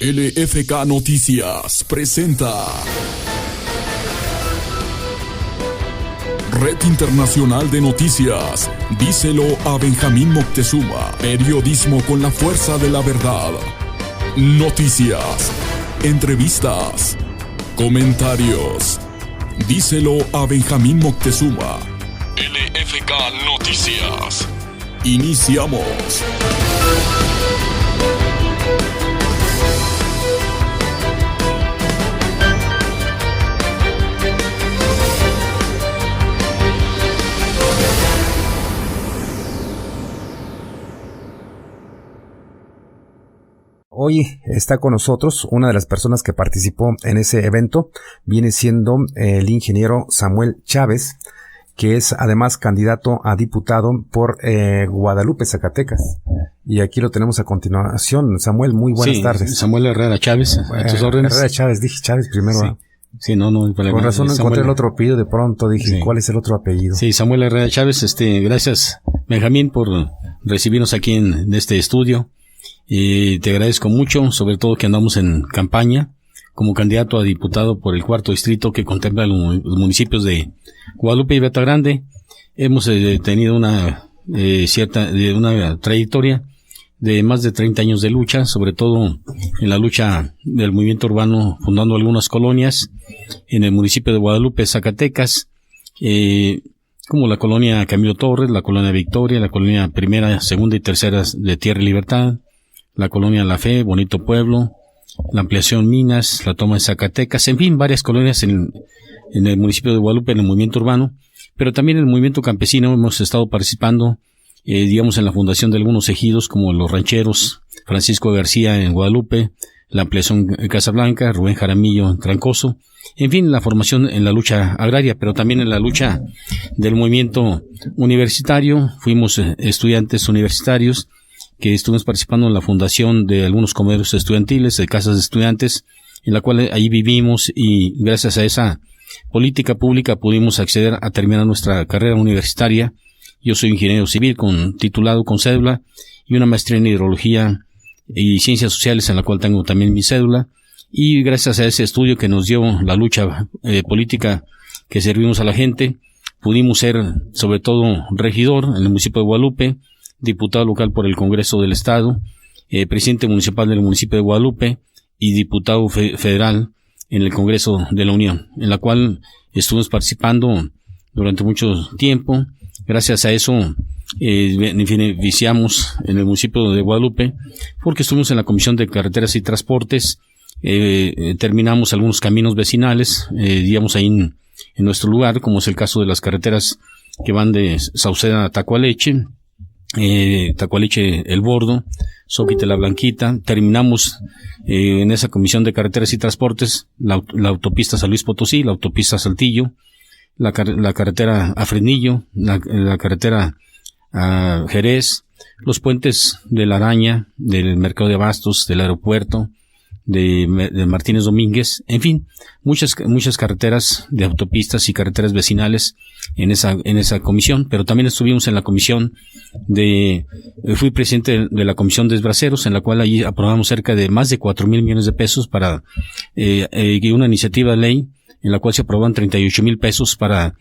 LFK Noticias presenta Red Internacional de Noticias. Díselo a Benjamín Moctezuma. Periodismo con la fuerza de la verdad. Noticias, entrevistas, comentarios. Díselo a Benjamín Moctezuma. LFK Noticias. Iniciamos. Hoy está con nosotros una de las personas que participó en ese evento, viene siendo el ingeniero Samuel Chávez, que es además candidato a diputado por Guadalupe, Zacatecas. Y aquí lo tenemos a continuación. Samuel, muy buenas tardes. Samuel Herrera Chávez, a tus órdenes. Herrera Chávez, dije Chávez primero. Sí, no. Con razón no encontré el otro apellido, de pronto dije, sí. ¿Cuál es el otro apellido? Sí, Samuel Herrera Chávez, gracias Benjamín por recibirnos aquí en este estudio. Te agradezco mucho, sobre todo que andamos en campaña como candidato a diputado por el 4º distrito que contempla los municipios de Guadalupe y Veta Grande. Hemos tenido una trayectoria de más de 30 años de lucha, sobre todo en la lucha del movimiento urbano, fundando algunas colonias en el municipio de Guadalupe, Zacatecas, como la colonia Camilo Torres, la colonia Victoria, la colonia Primera, Segunda y Tercera de Tierra y Libertad, la colonia La Fe, Bonito Pueblo, la ampliación Minas, la toma de Zacatecas, en fin, varias colonias en el municipio de Guadalupe, en el movimiento urbano, pero también en el movimiento campesino hemos estado participando, digamos, en la fundación de algunos ejidos como los rancheros Francisco García en Guadalupe, la ampliación Casablanca, Rubén Jaramillo en Trancoso, en fin, la formación en la lucha agraria, pero también en la lucha del movimiento universitario. Fuimos estudiantes universitarios que estuvimos participando en la fundación de algunos comedores estudiantiles, de casas de estudiantes, en la cual ahí vivimos, y gracias a esa política pública pudimos acceder a terminar nuestra carrera universitaria. Yo soy ingeniero civil titulado con cédula y una maestría en hidrología y ciencias sociales, en la cual tengo también mi cédula, y gracias a ese estudio que nos dio la lucha política que servimos a la gente, pudimos ser sobre todo regidor en el municipio de Guadalupe, diputado local por el Congreso del Estado, presidente municipal del municipio de Guadalupe y diputado federal en el Congreso de la Unión, en la cual estuvimos participando durante mucho tiempo. Gracias a eso beneficiamos en el municipio de Guadalupe, porque estuvimos en la Comisión de Carreteras y Transportes, terminamos algunos caminos vecinales, digamos ahí en nuestro lugar, como es el caso de las carreteras que van de Sauceda a Tacualeche, El Bordo, Zóquite La Blanquita. Terminamos en esa Comisión de Carreteras y Transportes la autopista San Luis Potosí, la autopista Saltillo, la carretera a Fresnillo, la carretera a Jerez, los puentes de La Araña, del Mercado de Abastos, del aeropuerto, de Martínez Domínguez, en fin, muchas carreteras de autopistas y carreteras vecinales en esa comisión. Pero también estuvimos en la comisión fui presidente de la comisión de esbraceros, en la cual allí aprobamos cerca de más de 4,000 millones de pesos para una iniciativa de ley en la cual se aprobaban 38,000 pesos para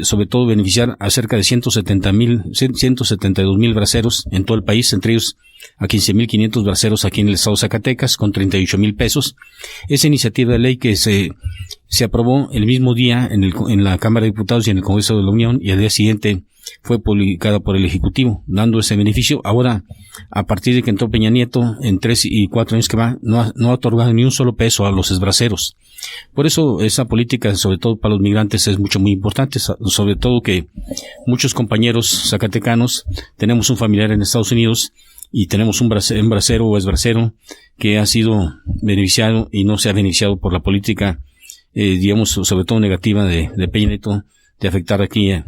sobre todo beneficiar a cerca de 172,000 braceros en todo el país, entre ellos a 15,500 braceros aquí en el estado de Zacatecas, con 38,000 pesos. Esa iniciativa de ley que se aprobó el mismo día en la Cámara de Diputados y en el Congreso de la Unión, y al día siguiente fue publicada por el Ejecutivo, dando ese beneficio. Ahora, a partir de que entró Peña Nieto, en 3 y 4 años que va, no ha otorgado ni un solo peso a los esbraceros. Por eso esa política, sobre todo para los migrantes, es muy importante, sobre todo que muchos compañeros zacatecanos tenemos un familiar en Estados Unidos y tenemos un bracero o esbracero que ha sido beneficiado y no se ha beneficiado por la política, digamos, sobre todo negativa de Peña Nieto, de afectar aquí a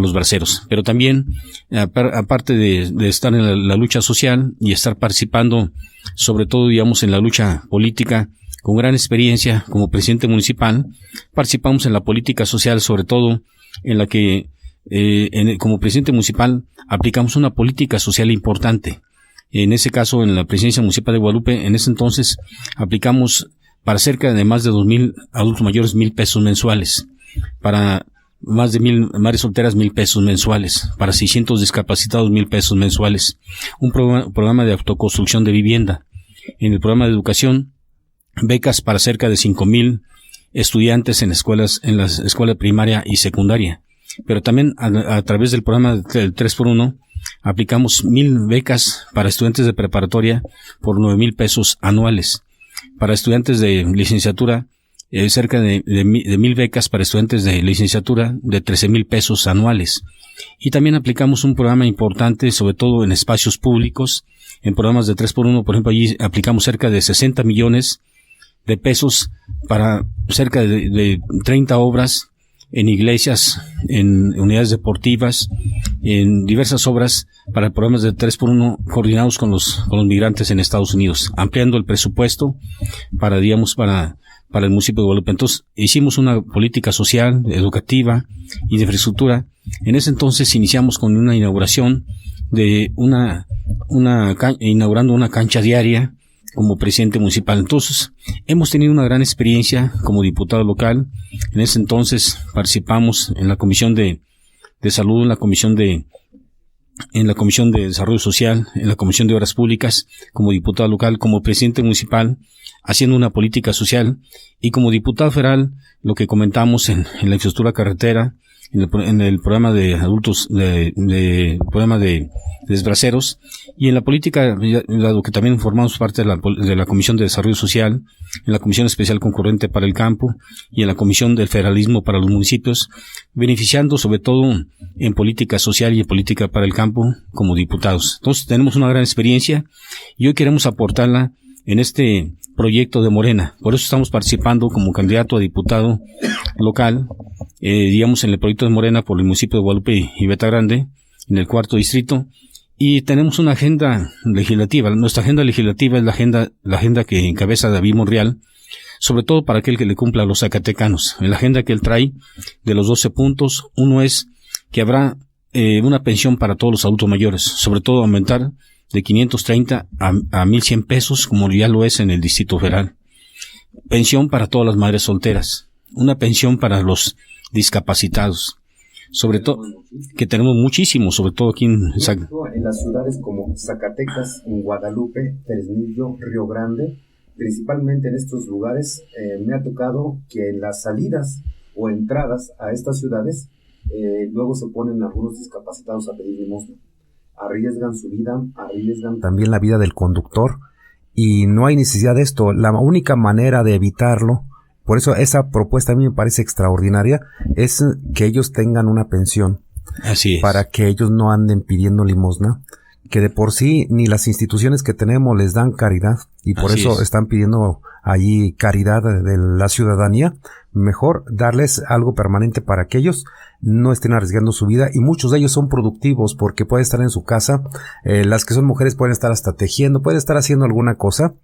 los braceros. Pero también, aparte de estar en la lucha social y estar participando, sobre todo, digamos, en la lucha política, con gran experiencia como presidente municipal, participamos en la política social, sobre todo en la que como presidente municipal aplicamos una política social importante. En ese caso, en la Presidencia Municipal de Guadalupe, en ese entonces aplicamos para cerca de más de 2,000 adultos mayores 1,000 pesos mensuales, para más de 1,000 madres solteras 1,000 pesos mensuales, para 600 discapacitados 1,000 pesos mensuales, un programa de autoconstrucción de vivienda. En el programa de educación, becas para cerca de 5,000 estudiantes en la escuela primaria y secundaria. Pero también a través del programa del 3x1 aplicamos 1,000 becas para estudiantes de preparatoria por 9,000 pesos anuales. Para estudiantes de licenciatura, cerca de 1,000 becas para estudiantes de licenciatura de 13,000 pesos anuales. Y también aplicamos un programa importante, sobre todo en espacios públicos, en programas de 3x1, por ejemplo, allí aplicamos cerca de 60 millones de pesos para cerca de 30 obras en iglesias, en unidades deportivas, en diversas obras para programas de 3x1 coordinados con los migrantes en Estados Unidos, ampliando el presupuesto para el municipio de Guadalupe. Entonces, hicimos una política social, educativa y de infraestructura. En ese entonces iniciamos con una inauguración de inaugurando una cancha diaria como presidente municipal. Entonces, hemos tenido una gran experiencia como diputado local. En ese entonces participamos en la Comisión de Salud, en la Comisión de Desarrollo Social, en la Comisión de Obras Públicas, como diputado local, como presidente municipal, haciendo una política social, y como diputado federal, lo que comentamos en la infraestructura carretera, en el programa de adultos, programa de desbraceros, y en la política, lo que también formamos parte de la Comisión de Desarrollo Social, en la Comisión Especial Concurrente para el Campo, y en la Comisión del Federalismo para los municipios, beneficiando sobre todo en política social y en política para el campo como diputados. Entonces tenemos una gran experiencia y hoy queremos aportarla en este proyecto de Morena. Por eso estamos participando como candidato a diputado local, digamos, en el proyecto de Morena por el municipio de Guadalupe y Beta Grande, en el 4º distrito, y tenemos una agenda legislativa. Nuestra agenda legislativa es la agenda que encabeza David Monreal, sobre todo para aquel que le cumpla a los zacatecanos. En la agenda que él trae de los 12 puntos, uno es que habrá una pensión para todos los adultos mayores, sobre todo aumentar de 530 a 1,100 pesos, como ya lo es en el Distrito Federal. Pensión para todas las madres solteras. Una pensión para los discapacitados. Sobre todo, que tenemos muchísimo, sobre todo aquí en las ciudades como Zacatecas, en Guadalupe, Fresnillo, Río Grande, principalmente en estos lugares, me ha tocado que en las salidas o entradas a estas ciudades, luego se ponen algunos discapacitados a pedir limosna. Arriesgan su vida, arriesgan también la vida del conductor, y no hay necesidad de esto. La única manera de evitarlo, por eso esa propuesta a mí me parece extraordinaria, es que ellos tengan una pensión. Así es. Para que ellos no anden pidiendo limosna, que de por sí ni las instituciones que tenemos les dan caridad, y por Así eso es. están pidiendo allí caridad de la ciudadanía. Mejor darles algo permanente para que ellos no estén arriesgando su vida, y muchos de ellos son productivos porque pueden estar en su casa, las que son mujeres pueden estar hasta tejiendo, pueden estar haciendo alguna cosa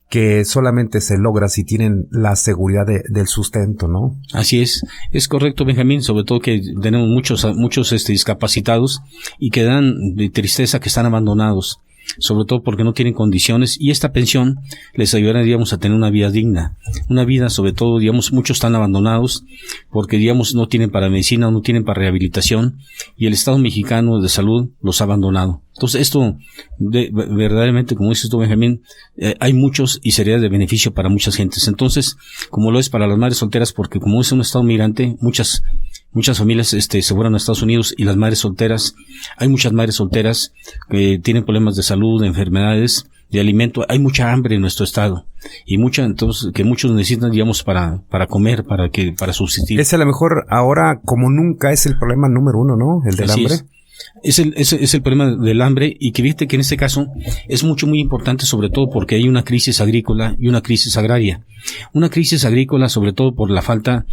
que solamente se logra si tienen la seguridad del sustento, ¿no? Así es correcto, Benjamín, sobre todo que tenemos muchos discapacitados y que dan de tristeza que están abandonados, sobre todo porque no tienen condiciones, y esta pensión les ayudará, digamos, a tener una vida digna, una vida, sobre todo, digamos, muchos están abandonados porque, digamos, no tienen para medicina, no tienen para rehabilitación, y el Estado mexicano de salud los ha abandonado. Entonces, esto, verdaderamente, como dices tú, Benjamín, hay muchos y sería de beneficio para muchas gentes. Entonces, como lo es para las madres solteras, porque como es un Estado migrante, muchas familias se fueron a Estados Unidos, y las madres solteras, hay muchas madres solteras que tienen problemas de salud, de enfermedades, de alimento. Hay mucha hambre en nuestro estado, y entonces que muchos necesitan, digamos, para comer, para subsistir. Ese a lo mejor ahora como nunca es el problema número uno, ¿no? El del hambre. Es el problema del hambre, y que fíjate que en este caso es muy importante, sobre todo porque hay una crisis agrícola y una crisis agraria. Una crisis agrícola sobre todo por la falta,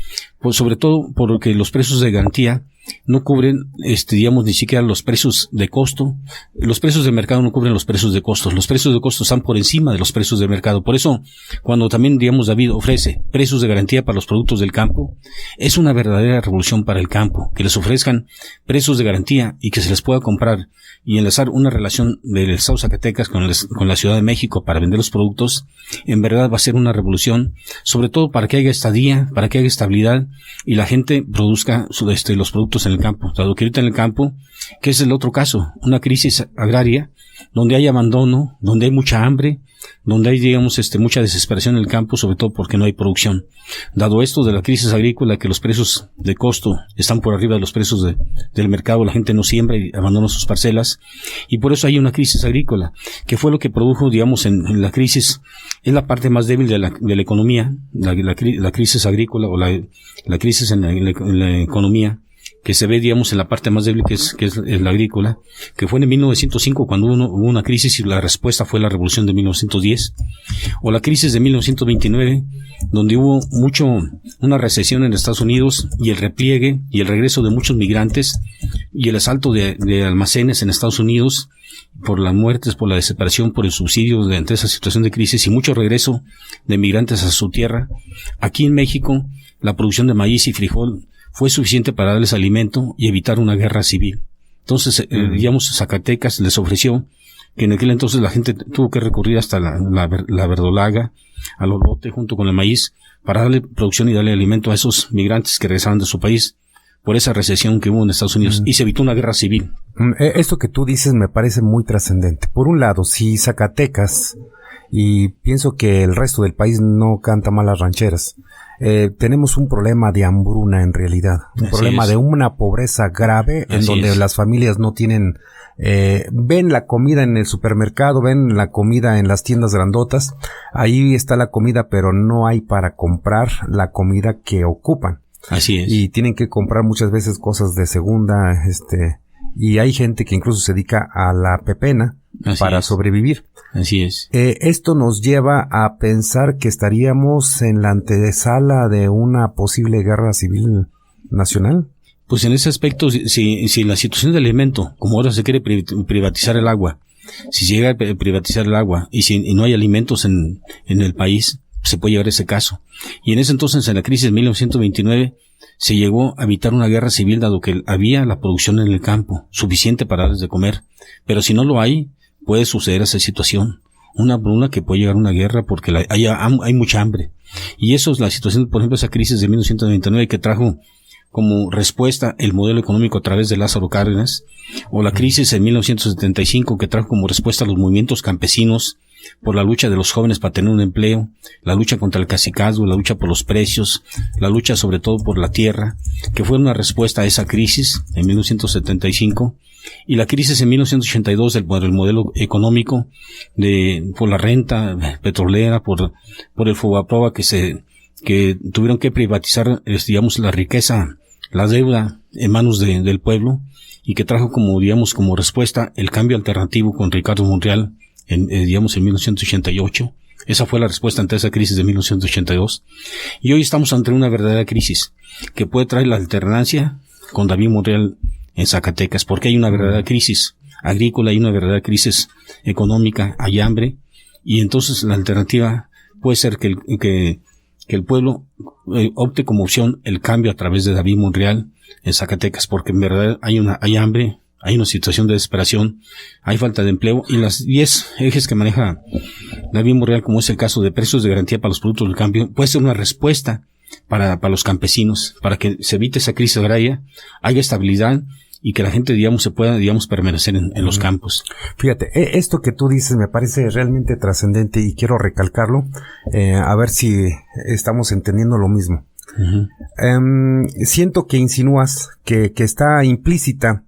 sobre todo porque los precios de garantía no cubren, digamos, ni siquiera los precios de costo. Los precios de mercado no cubren los precios de costos. Los precios de costos están por encima de los precios de mercado. Por eso, cuando también, digamos, David ofrece precios de garantía para los productos del campo, es una verdadera revolución para el campo, que les ofrezcan precios de garantía y que se les pueda comprar y enlazar una relación del estado de Zacatecas con la Ciudad de México para vender los productos. En verdad va a ser una revolución, sobre todo para que haya estadía, para que haya estabilidad y la gente produzca los productos en el campo. Dado que ahorita en el campo, que es el otro caso, una crisis agraria, donde hay abandono, donde hay mucha hambre, donde hay, digamos, mucha desesperación en el campo, sobre todo porque no hay producción. Dado esto de la crisis agrícola, que los precios de costo están por arriba de los precios del mercado, la gente no siembra y abandona sus parcelas, y por eso hay una crisis agrícola, que fue lo que produjo, digamos, en la crisis, es la parte más débil de la economía, la crisis agrícola o la crisis en la economía, que se ve, digamos, en la parte más débil que es la agrícola, que fue en 1905 cuando hubo una crisis y la respuesta fue la revolución de 1910, o la crisis de 1929, donde hubo una recesión en Estados Unidos y el repliegue y el regreso de muchos migrantes y el asalto de almacenes en Estados Unidos por las muertes, por la desesperación, por el subsidio ante esa situación de crisis y mucho regreso de migrantes a su tierra. Aquí en México, la producción de maíz y frijol fue suficiente para darles alimento y evitar una guerra civil. Entonces, digamos, Zacatecas les ofreció que en aquel entonces la gente tuvo que recurrir hasta la verdolaga, al olote junto con el maíz, para darle producción y darle alimento a esos migrantes que regresaban de su país por esa recesión que hubo en Estados Unidos y se evitó una guerra civil. Esto que tú dices me parece muy trascendente. Por un lado, si Zacatecas, y pienso que el resto del país no canta mal las rancheras, tenemos un problema de hambruna en realidad, un problema de una pobreza grave en donde las familias no tienen, ven la comida en el supermercado, ven la comida en las tiendas grandotas, ahí está la comida, pero no hay para comprar la comida que ocupan. Así es. Y tienen que comprar muchas veces cosas de segunda, y hay gente que incluso se dedica a la pepena para sobrevivir. Así es. Esto nos lleva a pensar que estaríamos en la antesala de una posible guerra civil nacional. Pues en ese aspecto, si la situación del alimento, como ahora se quiere privatizar el agua, si se llega a privatizar el agua y no hay alimentos en el país, se puede llegar a ese caso. Y en ese entonces, en la crisis de 1929, se llegó a evitar una guerra civil, dado que había la producción en el campo, suficiente para darles de comer. Pero si no lo hay, puede suceder esa situación. Una hambruna que puede llegar a una guerra porque hay mucha hambre. Y eso es la situación, por ejemplo, esa crisis de 1929 que trajo como respuesta el modelo económico a través de Lázaro Cárdenas, o la crisis en 1975 que trajo como respuesta a los movimientos campesinos por la lucha de los jóvenes para tener un empleo, la lucha contra el cacicazgo, la lucha por los precios, la lucha sobre todo por la tierra, que fue una respuesta a esa crisis en 1975, y la crisis en 1982 por el modelo económico por la renta petrolera, por el Fobaproa que tuvieron que privatizar, digamos, la riqueza, la deuda en manos del pueblo, y que trajo como respuesta el cambio alternativo con Ricardo Monreal en 1988. Esa fue la respuesta ante esa crisis de 1982. Y hoy estamos ante una verdadera crisis que puede traer la alternancia con David Monreal en Zacatecas, porque hay una verdadera crisis agrícola, hay una verdadera crisis económica, hay hambre, y entonces la alternativa puede ser que el pueblo opte como opción el cambio a través de David Monreal en Zacatecas, porque en verdad hay hambre, hay una situación de desesperación, hay falta de empleo, y las 10 ejes que maneja David Monreal, como es el caso de precios de garantía para los productos del cambio, puede ser una respuesta para los campesinos, para que se evite esa crisis agraria, haya estabilidad y que la gente, se pueda, permanecer en los campos. Fíjate, esto que tú dices me parece realmente trascendente y quiero recalcarlo, a ver si estamos entendiendo lo mismo. Siento que insinúas que está implícita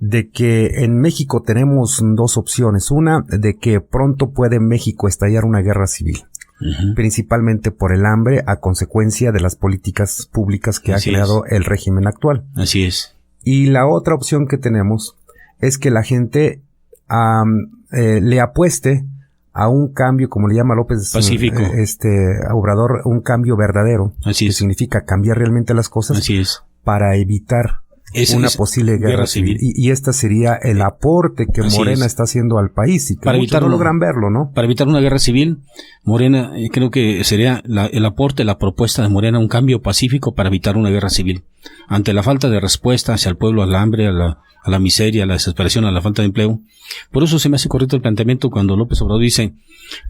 de que en México tenemos dos opciones. Una, de que pronto puede México estallar una guerra civil, principalmente por el hambre a consecuencia de las políticas públicas que ha creado el régimen actual. Así es. Y la otra opción que tenemos es que la gente le apueste a un cambio, como le llama López Pacífico, Obrador, un cambio verdadero. Así que es. significa cambiar realmente las cosas. Así es. Para evitar una posible guerra civil. Y esta sería el aporte que Morena está haciendo al país y que para evitar, no logran verlo, ¿no? Para evitar una guerra civil, Morena, creo que sería el aporte, la propuesta de Morena, un cambio pacífico para evitar una guerra civil. Ante la falta de respuesta hacia el pueblo, al hambre, a la miseria, a la desesperación, a la falta de empleo. Por eso se me hace correcto el planteamiento cuando López Obrador dice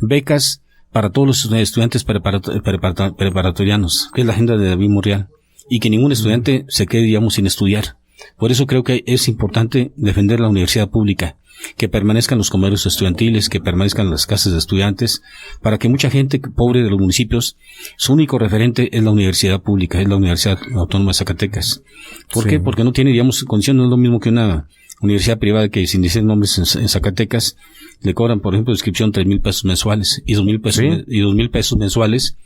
becas para todos los estudiantes preparatorianos, que es la agenda de David Monreal, y que ningún estudiante se quede, digamos, sin estudiar. Por eso creo que es importante defender la universidad pública, que permanezcan los comedores estudiantiles, que permanezcan las casas de estudiantes, para que mucha gente pobre de los municipios, su único referente es la universidad pública, es la Universidad Autónoma de Zacatecas. ¿Por qué? Porque no tiene, digamos, condiciones, no es lo mismo que una universidad privada que, sin decir nombres, en Zacatecas, le cobran, por ejemplo, de inscripción 3,000 pesos mensuales y 2,000 pesos, y 2,000 pesos mensuales,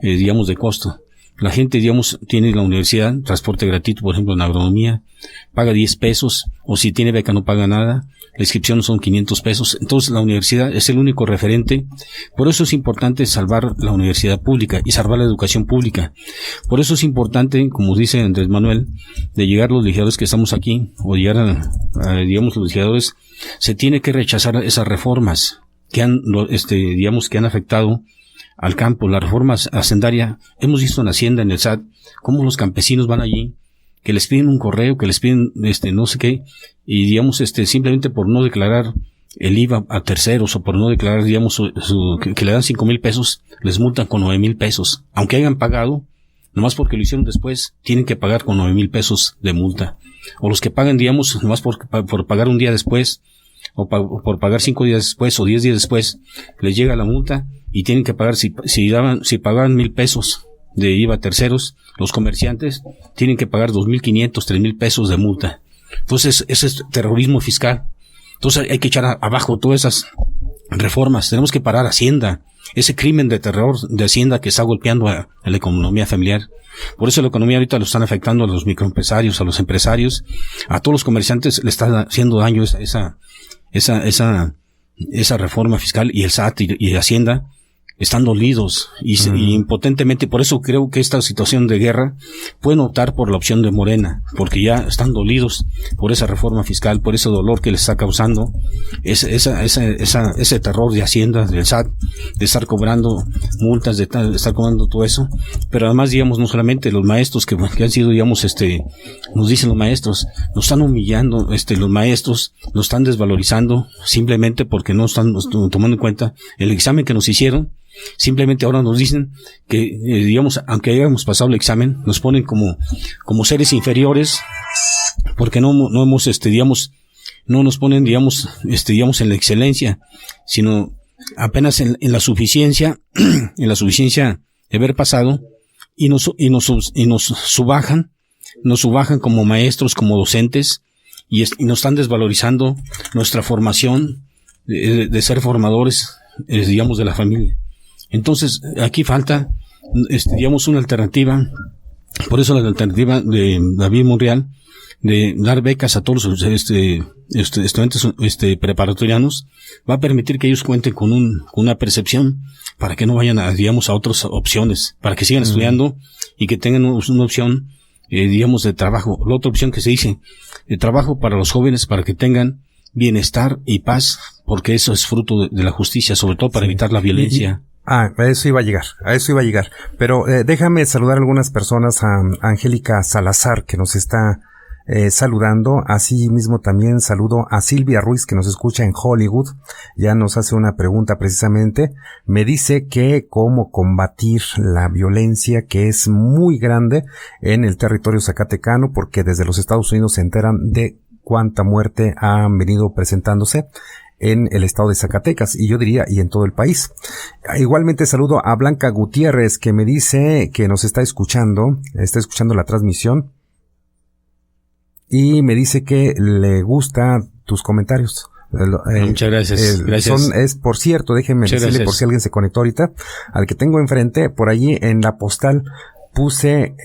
digamos, de costo. La gente, digamos, tiene la universidad, transporte gratuito, por ejemplo, en agronomía, paga 10 pesos, o si tiene beca no paga nada, la inscripción son 500 pesos. Entonces la universidad es el único referente. Por eso es importante salvar la universidad pública y salvar la educación pública. Por eso es importante, como dice Andrés Manuel, de llegar los legisladores que estamos aquí, o llegar digamos, los legisladores, se tiene que rechazar esas reformas que han, digamos, que han afectado al campo, la reforma hacendaria. Hemos visto en Hacienda, en el SAT, cómo los campesinos van allí, que les piden un correo, que les piden no sé qué, y digamos simplemente por no declarar el IVA a terceros, o por no declarar, digamos, que le dan 5,000 pesos, les multan con 9,000 pesos. Aunque hayan pagado, nomás porque lo hicieron después, tienen que pagar con 9,000 pesos de multa. O los que pagan, digamos, nomás por pagar un día después, o por pagar 5 días después, o 10 días después, les llega la multa, y tienen que pagar, si pagaban 1,000 pesos de IVA a terceros, los comerciantes tienen que pagar 2,500, 3,000 pesos de multa. Entonces, ese es terrorismo fiscal. Entonces, hay que echar abajo todas esas reformas. Tenemos que parar Hacienda, ese crimen de terror de Hacienda que está golpeando a la economía familiar. Por eso la economía ahorita lo están afectando a los microempresarios, a los empresarios, a todos los comerciantes le está haciendo daño esa reforma fiscal, y el SAT y Hacienda están dolidos y impotentemente. Por eso creo que esta situación de guerra pueden optar por la opción de Morena, porque ya están dolidos por esa reforma fiscal, por ese dolor que les está causando ese terror de Hacienda, del SAT, de estar cobrando multas, de estar cobrando todo eso. Pero además, digamos, no solamente los maestros que han sido, digamos, nos dicen los maestros, nos están humillando, los maestros nos están desvalorizando simplemente porque no están tomando en cuenta el examen que nos hicieron. Simplemente ahora nos dicen que, digamos, aunque hayamos pasado el examen, nos ponen como seres inferiores, porque no hemos, digamos, no nos ponen, digamos, en la excelencia, sino apenas en la suficiencia, en la suficiencia de haber pasado, y nos subajan como maestros, como docentes, y nos están desvalorizando nuestra formación de ser formadores, digamos, de la familia. Entonces, aquí falta, digamos, una alternativa. Por eso la alternativa de David Monreal, de dar becas a todos los estudiantes preparatorianos, va a permitir que ellos cuenten con una percepción para que no vayan digamos, a otras opciones, para que sigan estudiando y que tengan una opción, digamos, de trabajo. La otra opción que se dice, de trabajo para los jóvenes, para que tengan bienestar y paz, porque eso es fruto de la justicia, sobre todo para evitar la violencia. A eso iba a llegar. Pero déjame saludar a algunas personas, a Angélica Salazar, que nos está saludando. Así mismo también saludo a Silvia Ruiz, que nos escucha en Hollywood. Ya nos hace una pregunta precisamente. Me dice que cómo combatir la violencia, que es muy grande en el territorio zacatecano, porque desde los Estados Unidos se enteran de cuánta muerte han venido presentándose en el estado de Zacatecas, y yo diría, y en todo el país. Igualmente saludo a Blanca Gutiérrez, que me dice que nos está escuchando la transmisión, y me dice que le gusta tus comentarios. Muchas gracias. Gracias. Por cierto, déjenme decirle, por si alguien se conectó ahorita, al que tengo enfrente, por allí en la postal, puse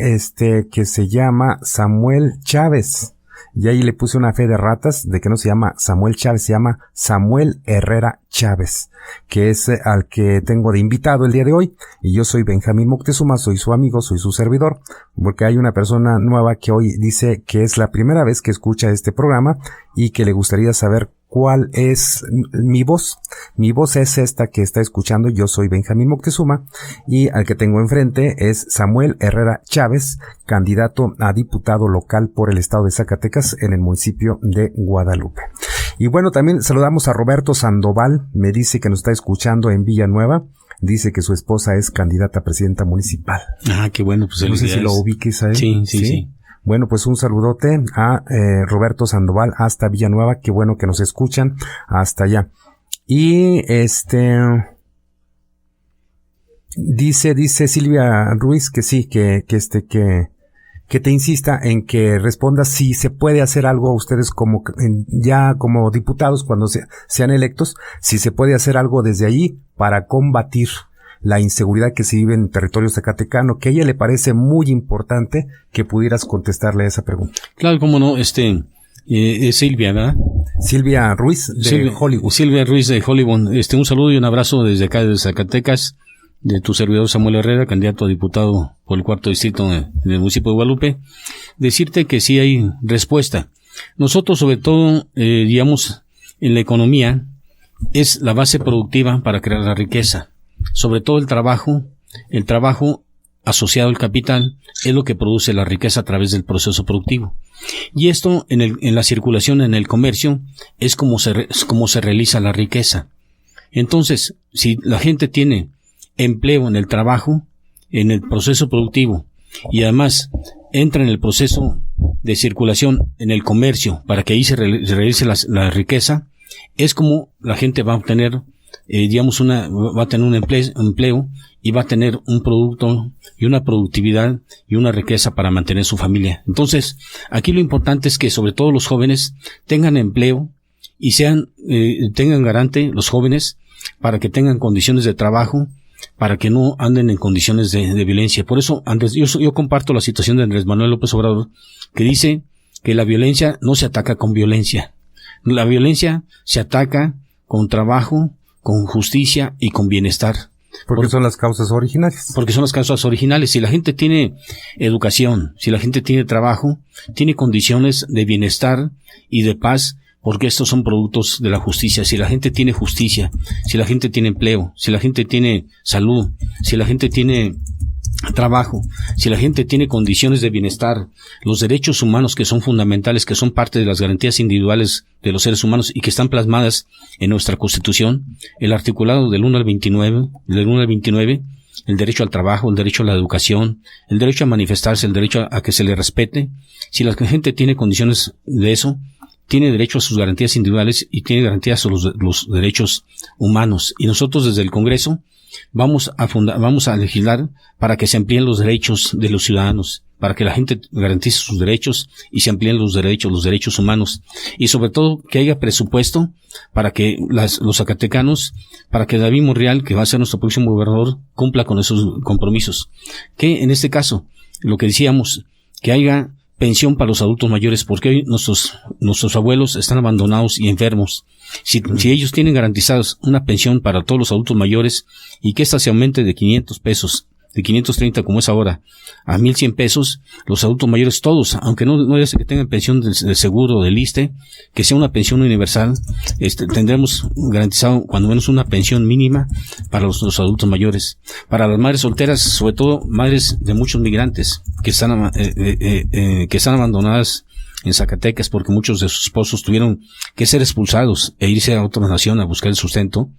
que se llama Samuel Chávez. y ahí le puse una fe de ratas de que no se llama Samuel Chávez, se llama Samuel Herrera Chávez, que es al que tengo de invitado el día de hoy, y yo soy Benjamín Moctezuma, soy su amigo, soy su servidor, porque hay una persona nueva que hoy dice que es la primera vez que escucha este programa y que le gustaría saber cuál es mi voz. Mi voz es esta que está escuchando. Yo soy Benjamín Moctezuma y al que tengo enfrente es Samuel Herrera Chávez, candidato a diputado local por el estado de Zacatecas en el municipio de Guadalupe. Y bueno, también saludamos a Roberto Sandoval, me dice que nos está escuchando en Villanueva. Dice que su esposa es candidata a presidenta municipal. Ah, qué bueno, pues no sé si lo ubiques a él. Sí. Bueno, pues un saludote a Roberto Sandoval hasta Villanueva, qué bueno que nos escuchan hasta allá. Y dice Silvia Ruiz que sí, que te insista en que respondas si se puede hacer algo a ustedes ya como diputados cuando sean electos, si se puede hacer algo desde allí para combatir la inseguridad que se vive en territorio zacatecano, que a ella le parece muy importante que pudieras contestarle a esa pregunta. Claro, cómo no, es Silvia, ¿verdad? Silvia Ruiz de Hollywood. Silvia Ruiz de Hollywood. Un saludo y un abrazo desde acá, de Zacatecas, de tu servidor Samuel Herrera, candidato a diputado por el 4º distrito del municipio de Guadalupe. Decirte que sí hay respuesta. Nosotros, sobre todo, digamos, en la economía, es la base productiva para crear la riqueza. Sobre todo el trabajo asociado al capital es lo que produce la riqueza a través del proceso productivo. Y esto en la circulación, en el comercio, es como se realiza la riqueza. Entonces, si la gente tiene empleo en el trabajo, en el proceso productivo, y además entra en el proceso de circulación en el comercio para que ahí se realice la riqueza, es como la gente va a obtener va a tener un empleo y va a tener un producto y una productividad y una riqueza para mantener su familia. Entonces, aquí lo importante es que sobre todo los jóvenes tengan empleo y tengan garante los jóvenes para que tengan condiciones de trabajo, para que no anden en condiciones de violencia. Por eso, yo comparto la situación de Andrés Manuel López Obrador, que dice que la violencia no se ataca con violencia. La violencia se ataca con trabajo, con justicia y con bienestar. Porque son las causas originales. Porque son las causas originales. Si la gente tiene educación, si la gente tiene trabajo, tiene condiciones de bienestar y de paz, porque estos son productos de la justicia. Si la gente tiene justicia, si la gente tiene empleo, si la gente tiene salud, si la gente tiene trabajo, si la gente tiene condiciones de bienestar, los derechos humanos que son fundamentales, que son parte de las garantías individuales de los seres humanos y que están plasmadas en nuestra Constitución, el articulado del 1 al 29, el derecho al trabajo, el derecho a la educación, el derecho a manifestarse, el derecho a que se le respete. Si la gente tiene condiciones de eso, tiene derecho a sus garantías individuales y tiene garantías a los derechos humanos. Y nosotros desde el Congreso vamos a legislar para que se amplíen los derechos de los ciudadanos, para que la gente garantice sus derechos y se amplíen los derechos humanos, y sobre todo que haya presupuesto para que los zacatecanos, para que David Monreal, que va a ser nuestro próximo gobernador, cumpla con esos compromisos. Que en este caso, lo que decíamos, que haya pensión para los adultos mayores, porque hoy nuestros abuelos están abandonados y enfermos. Si ellos tienen garantizados una pensión para todos los adultos mayores y que ésta se aumente de 500 pesos, de 530 como es ahora, a 1,100 pesos, los adultos mayores todos, aunque no es que tengan pensión del seguro, del ISSSTE, que sea una pensión universal, tendremos garantizado cuando menos una pensión mínima para los adultos mayores. Para las madres solteras, sobre todo madres de muchos migrantes que están abandonadas en Zacatecas porque muchos de sus esposos tuvieron que ser expulsados e irse a otra nación a buscar el sustento,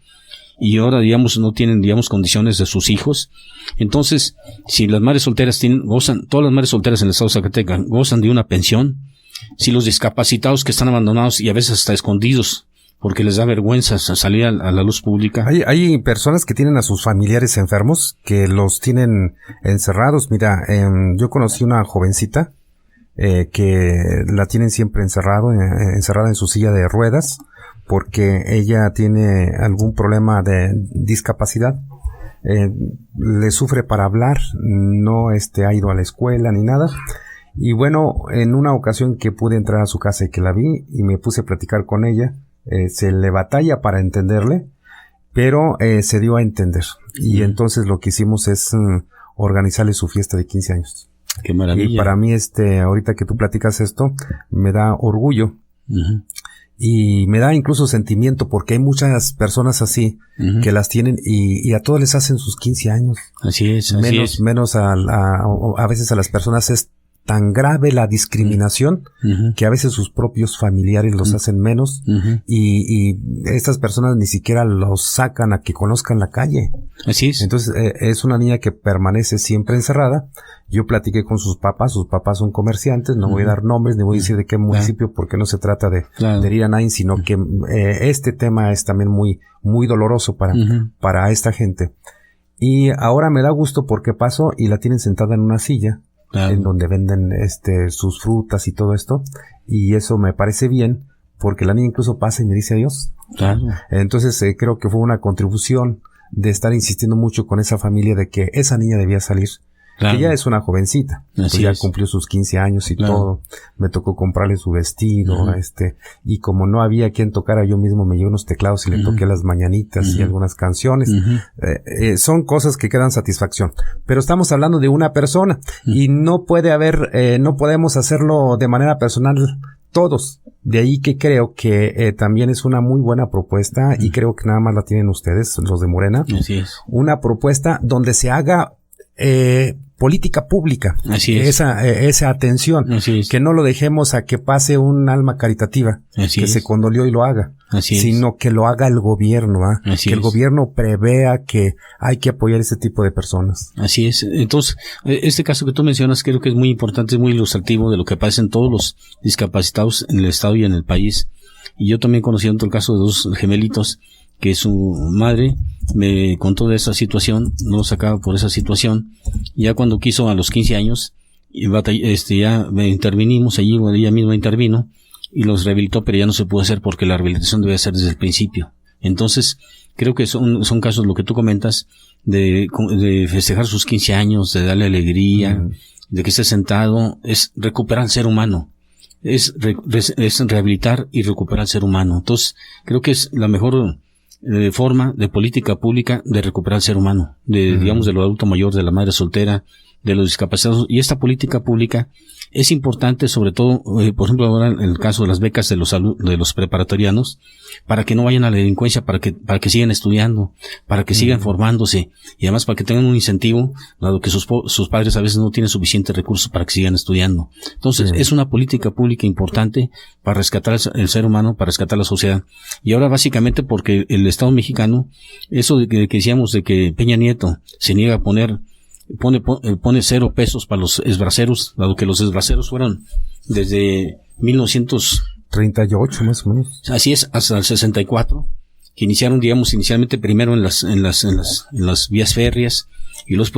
y ahora, no tienen, condiciones de sus hijos. Entonces, si las madres solteras todas las madres solteras en el estado de Zacatecas gozan de una pensión, si los discapacitados que están abandonados y a veces hasta escondidos, porque les da vergüenza salir a la luz pública. Hay personas que tienen a sus familiares enfermos, que los tienen encerrados. Mira, yo conocí una jovencita, que la tienen siempre encerrada en su silla de ruedas, porque ella tiene algún problema de discapacidad, le sufre para hablar, no ha ido a la escuela ni nada, Y bueno, en una ocasión que pude entrar a su casa y que la vi y me puse a platicar con ella, se le batalla para entenderle, pero se dio a entender. Y entonces lo que hicimos es organizarle su fiesta de 15 años. Qué maravilla. Y para mí, ahorita que tú platicas esto, me da orgullo. Y me da incluso sentimiento, porque hay muchas personas así que las tienen y a todos les hacen sus 15 años. Así es, Menos a veces a las personas es tan grave la discriminación que a veces sus propios familiares los hacen menos y estas personas ni siquiera los sacan a que conozcan la calle. Así es. Entonces es una niña que permanece siempre encerrada. Yo platiqué con sus papás son comerciantes, no voy a dar nombres ni voy a decir de qué municipio porque no se trata de herir a nadie, sino que este tema es también muy, muy doloroso para esta gente. Y ahora me da gusto porque paso y la tienen sentada en una silla. En donde venden sus frutas y todo esto, y eso me parece bien porque la niña incluso pasa y me dice adiós. Entonces creo que fue una contribución de estar insistiendo mucho con esa familia de que esa niña debía salir. Que ya es una jovencita, pues ya cumplió sus 15 años y todo. Me tocó comprarle su vestido, y como no había quien tocara, yo mismo me llevé unos teclados y le toqué las mañanitas y algunas canciones. Son cosas que quedan satisfacción. Pero estamos hablando de una persona y no puede haber, no podemos hacerlo de manera personal todos. De ahí que creo que también es una muy buena propuesta y creo que nada más la tienen ustedes, los de Morena. Así es. Una propuesta donde se haga política pública. Así es. Esa atención. Así es. Que no lo dejemos a que pase un alma caritativa. Así que es. se condolió y lo haga. Así es. Sino que lo haga el gobierno, que el gobierno prevea que hay que apoyar ese tipo de personas. Así es. Entonces, este caso que tú mencionas creo que es muy importante, es muy ilustrativo de lo que pasa en todos los discapacitados en el estado y en el país. Y yo también conocí otro caso de dos gemelitos que su madre me contó de esa situación, no lo sacaba por esa situación. Ya cuando quiso a los 15 años, ya intervinimos allí, ella misma intervino y los rehabilitó, pero ya no se pudo hacer porque la rehabilitación debe ser desde el principio. Entonces, creo que son casos, lo que tú comentas, de festejar sus 15 años, de darle alegría, de que esté sentado, es recuperar al ser humano. Es rehabilitar y recuperar al ser humano. Entonces, creo que es la mejor forma de política pública de recuperar al ser humano, digamos, de lo adulto mayor, de la madre soltera, de los discapacitados. Y esta política pública es importante, sobre todo, por ejemplo, ahora en el caso de las becas de los preparatorianos, para que no vayan a la delincuencia, para que sigan estudiando, para que sigan formándose, y además para que tengan un incentivo, dado que sus padres a veces no tienen suficientes recursos para que sigan estudiando. Entonces, es una política pública importante para rescatar el ser humano, para rescatar la sociedad. Y ahora básicamente porque el Estado mexicano, eso de que decíamos de que Peña Nieto se niega a pone 0 pesos para los esbraceros, dado que los esbraceros fueron desde 1938 más o menos. Así es, hasta el 64, que iniciaron, digamos, inicialmente primero en las vías férreas, y luego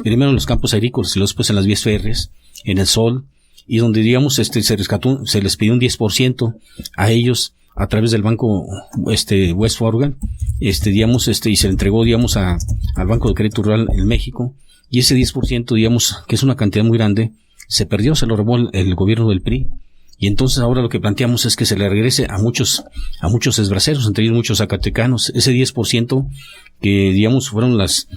primero en los campos agrícolas, y luego después en las vías férreas, en el sol, y donde, digamos, se rescató, se les pidió un 10% a ellos, a través del banco, West Forgan, digamos, y se le entregó, digamos, al Banco de Crédito Rural en México, y ese 10%, digamos, que es una cantidad muy grande, se perdió, se lo robó el gobierno del PRI, y entonces ahora lo que planteamos es que se le regrese a muchos esbraceros, entre ellos muchos zacatecanos, ese 10% que, digamos, fueron las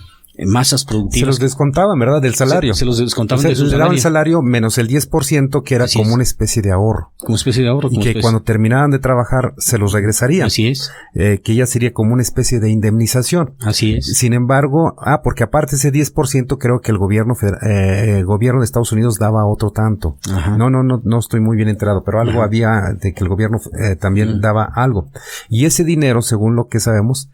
masas productivas. Se los descontaban, ¿verdad? Del salario. Se los descontaban de su salario. Le daban el salario menos el 10% que era Así como es. Una especie de ahorro. Como especie de ahorro. Y que cuando terminaban de trabajar se los regresarían. Así es. Que ya sería como una especie de indemnización. Así es. Sin embargo, porque aparte ese 10% creo que el gobierno de Estados Unidos daba otro tanto. Ajá. No estoy muy bien enterado, pero algo había de que el gobierno también daba algo. Y ese dinero, según lo que sabemos,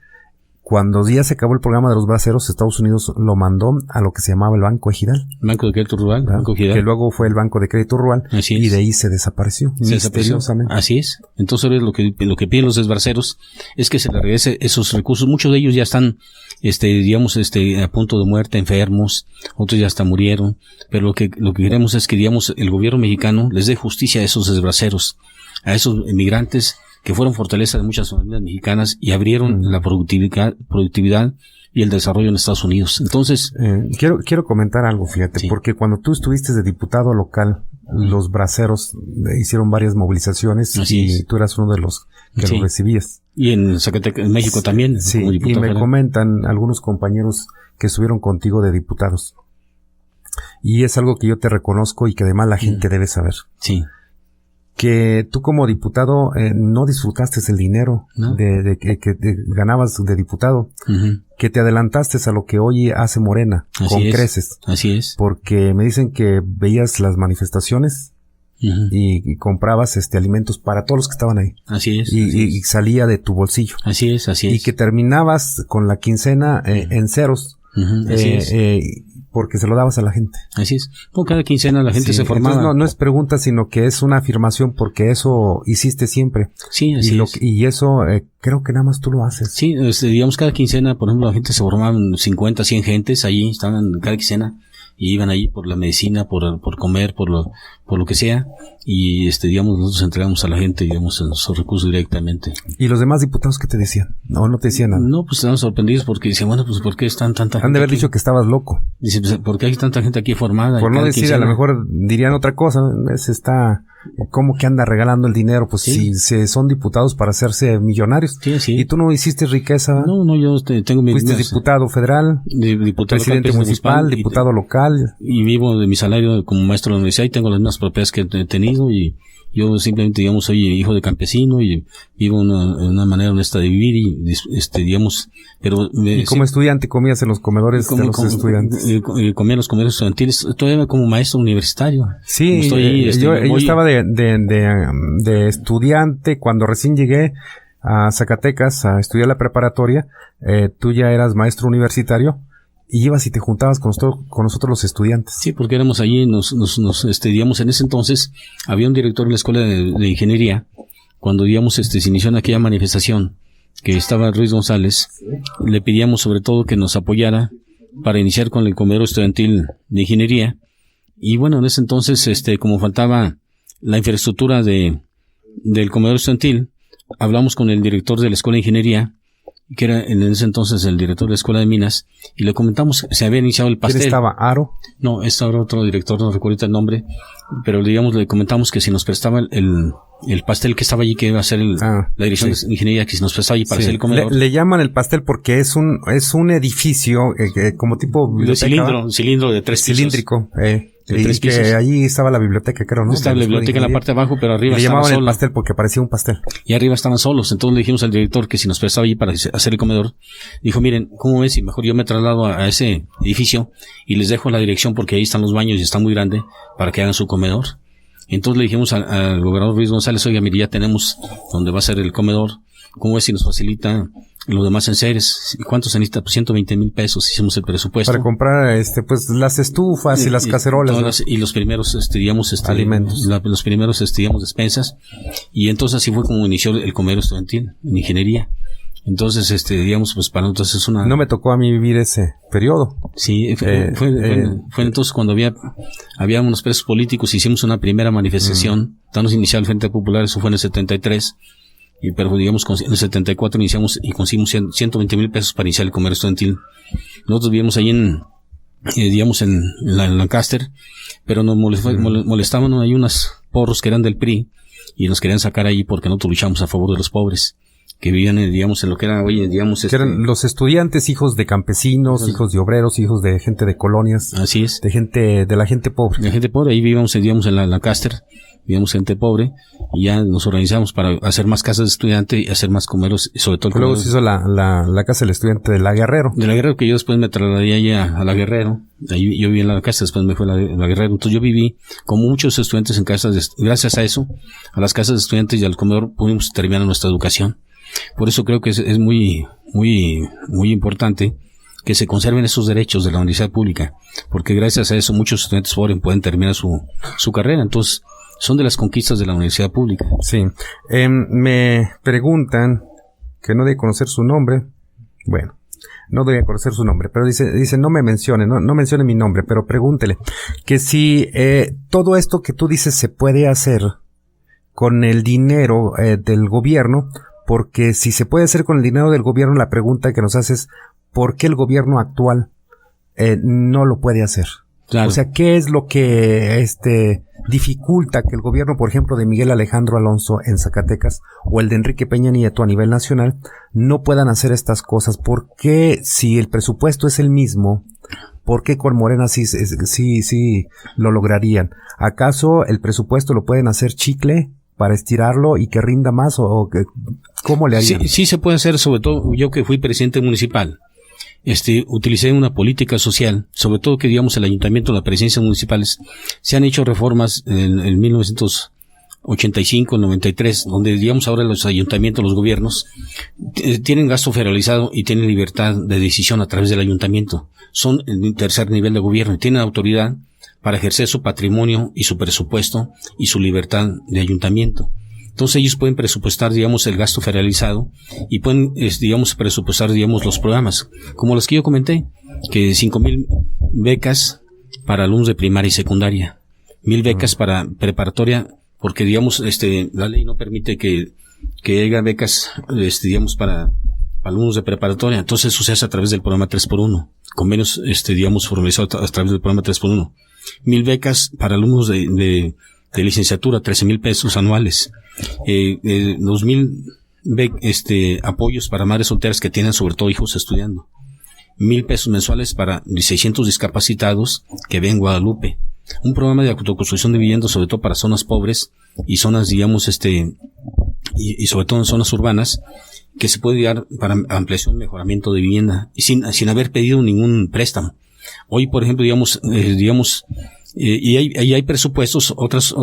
cuando ya se acabó el programa de los braceros, Estados Unidos lo mandó a lo que se llamaba el Banco Ejidal. Banco de Crédito Rural. Banco Ejidal. Que luego fue el Banco de Crédito Rural. Así es. Y de ahí se desapareció. Misteriosamente. Así es. Entonces lo que piden los esbraceros es que se le regrese esos recursos. Muchos de ellos ya están, digamos, a punto de muerte, enfermos. Otros ya hasta murieron. Pero lo que queremos es que, digamos, el gobierno mexicano les dé justicia a esos esbraceros, a esos emigrantes que fueron fortaleza de muchas familias mexicanas y abrieron la productividad y el desarrollo en Estados Unidos. Entonces, quiero comentar algo, fíjate, sí. Porque cuando tú estuviste de diputado local, los braceros hicieron varias movilizaciones y tú eras uno de los que sí. lo recibías. Y en Zacatecas, en México también. Sí, y me comentan algunos compañeros que estuvieron contigo de diputados. Y es algo que yo te reconozco y que además la gente debe saber. Sí. Que tú como diputado no disfrutaste el dinero que ganabas de diputado, que te adelantaste a lo que hoy hace Morena, con creces. Así es. Porque me dicen que veías las manifestaciones y comprabas alimentos para todos los que estaban ahí. Así es. Y salía de tu bolsillo. Así es. Y que terminabas con la quincena en ceros. Así es. Porque se lo dabas a la gente. Así es. Con cada quincena la gente se formaba. Entonces no es pregunta, sino que es una afirmación porque eso hiciste siempre. Sí, así es. Y eso creo que nada más tú lo haces. Sí, digamos cada quincena, por ejemplo, la gente se formaban 50, 100 gentes allí, estaban cada quincena y iban ahí por la medicina, por comer, por lo que sea, y digamos nosotros entregamos a la gente, digamos, esos recursos directamente. ¿Y los demás diputados qué te decían? No te decían nada. No, pues estaban sorprendidos porque decían, bueno, pues ¿por qué están tanta gente? Han de haber aquí? dicho que estabas loco. Dice, pues, ¿por qué hay tanta gente aquí formada? Por no decir, quincena? a lo mejor dirían otra cosa, ¿cómo que anda regalando el dinero? Pues sí. si son diputados para hacerse millonarios. Sí, sí. ¿Y tú no hiciste riqueza? No, yo tengo mi... Fuiste diputado federal, diputado presidente municipal, diputado local. Y vivo de mi salario como maestro de la universidad y tengo las mismas propiedades que he tenido y yo simplemente, digamos, soy hijo de campesino y vivo una manera honesta de vivir y, digamos, pero... ¿Y como estudiante comías en los comedores de los estudiantes? Comía en los comedores estudiantiles, todavía como maestro universitario. Sí, yo estaba de estudiante cuando recién llegué a Zacatecas a estudiar la preparatoria. Tú ya eras maestro universitario. Y ibas y te juntabas con nosotros los estudiantes. Sí, porque éramos allí, digamos, en ese entonces había un director de la escuela de ingeniería, cuando, digamos, se inició en aquella manifestación, que estaba Ruiz González, le pedíamos sobre todo que nos apoyara para iniciar con el comedor estudiantil de ingeniería, y bueno, en ese entonces, como faltaba la infraestructura del comedor estudiantil, hablamos con el director de la escuela de ingeniería, que era en ese entonces el director de la Escuela de Minas, y le comentamos que se había iniciado el pastel. ¿Quién estaba? ¿Aro? No, estaba otro director, no recuerdo el nombre, pero digamos le comentamos que si nos prestaba el pastel que estaba allí, que iba a ser la dirección de ingeniería, que si nos prestaba allí para hacer el comedor. Le llaman el pastel porque es un edificio como tipo biblioteca. Cilindro de 3 pisos. Cilíndrico, y que allí estaba la biblioteca, creo, ¿no? Estaba la biblioteca en la parte de abajo, pero arriba le llamaban el pastel porque parecía un pastel. Y arriba estaban solos. Entonces le dijimos al director que si nos prestaba allí para hacer el comedor. Dijo, miren, ¿cómo ves? Y mejor yo me traslado a ese edificio y les dejo la dirección porque ahí están los baños y está muy grande para que hagan su comedor. Entonces le dijimos al gobernador Ruiz González, oiga, mire, ya tenemos donde va a ser el comedor. ¿Cómo ves si nos facilita lo demás en seres? ¿Cuánto se necesita? Pues 120,000 pesos. Hicimos el presupuesto. Para comprar, pues, las estufas y las cacerolas. ¿No? Y los primeros, digamos, alimentos. Los primeros, digamos, despensas. Y entonces así fue como inició el comedor estudiantil en ingeniería. Entonces, digamos, pues para nosotros es una... No me tocó a mí vivir ese periodo. Sí, fue entonces cuando había unos presos políticos, hicimos una primera manifestación, damos inicial al Frente Popular, eso fue en el 73, pero digamos, en el 74 iniciamos y conseguimos 120,000 pesos para iniciar el comedor estudiantil. Nosotros vivíamos ahí en Lancaster, pero nos molestaban, hay unos porros que eran del PRI, y nos querían sacar ahí porque nosotros luchamos a favor de los pobres, que vivían, digamos, en lo que era, digamos... Que eran los estudiantes, hijos de campesinos, hijos de obreros, hijos de gente de colonias. Así es. De la gente pobre. De gente pobre, ahí vivíamos, digamos, en Lancaster, vivíamos gente pobre, y ya nos organizamos para hacer más casas de estudiante y hacer más comeros, y sobre todo... Luego se hizo la casa del estudiante de La Guerrero. De La Guerrero, que yo después me trasladé allá a La Guerrero, ahí yo viví en la casa, después me fui a La Guerrero, entonces yo viví como muchos estudiantes en casas, gracias a eso, a las casas de estudiantes y al comedor pudimos terminar nuestra educación. Por eso creo que es muy, muy, muy importante que se conserven esos derechos de la universidad pública, porque gracias a eso muchos estudiantes pobres pueden terminar su carrera. Entonces, son de las conquistas de la universidad pública. Sí. Me preguntan que no debe conocer su nombre. Bueno, no debe conocer su nombre, pero dice no me mencione, no mencione mi nombre, pero pregúntele que si todo esto que tú dices se puede hacer con el dinero del gobierno. Porque si se puede hacer con el dinero del gobierno, la pregunta que nos haces, ¿por qué el gobierno actual no lo puede hacer? Claro. O sea, ¿qué es lo que dificulta que el gobierno, por ejemplo, de Miguel Alejandro Alonso en Zacatecas o el de Enrique Peña Nieto a nivel nacional no puedan hacer estas cosas? ¿Por qué, si el presupuesto es el mismo, por qué con Morena sí lo lograrían? ¿Acaso el presupuesto lo pueden hacer chicle para estirarlo y que rinda más o cómo le harían? Sí se puede hacer, sobre todo yo que fui presidente municipal. Utilicé una política social, sobre todo que digamos el ayuntamiento, las presidencias municipales, se han hecho reformas en 1985, 93, donde digamos ahora los ayuntamientos, los gobiernos, tienen gasto federalizado y tienen libertad de decisión a través del ayuntamiento. Son el tercer nivel de gobierno y tienen autoridad para ejercer su patrimonio y su presupuesto y su libertad de ayuntamiento. Entonces ellos pueden presupuestar, digamos, el gasto federalizado y pueden, digamos, presupuestar, digamos, los programas, como los que yo comenté, que 5,000 becas para alumnos de primaria y secundaria, 1,000 becas para preparatoria, porque, digamos, la ley no permite que haya becas, digamos, para alumnos de preparatoria. Entonces eso se hace a través del programa 3x1, convenios, digamos, formalizados a través del programa 3x1. 1,000 becas para alumnos de licenciatura, 13,000 pesos anuales. 2,000 apoyos para madres solteras que tienen sobre todo hijos estudiando. 1,000 pesos mensuales para 600 discapacitados que ven en Guadalupe. Un programa de autoconstrucción de viviendas sobre todo para zonas pobres y zonas, digamos, y sobre todo en zonas urbanas, que se puede dar para ampliación y mejoramiento de vivienda y sin haber pedido ningún préstamo. Hoy, por ejemplo, y hay presupuestos, otros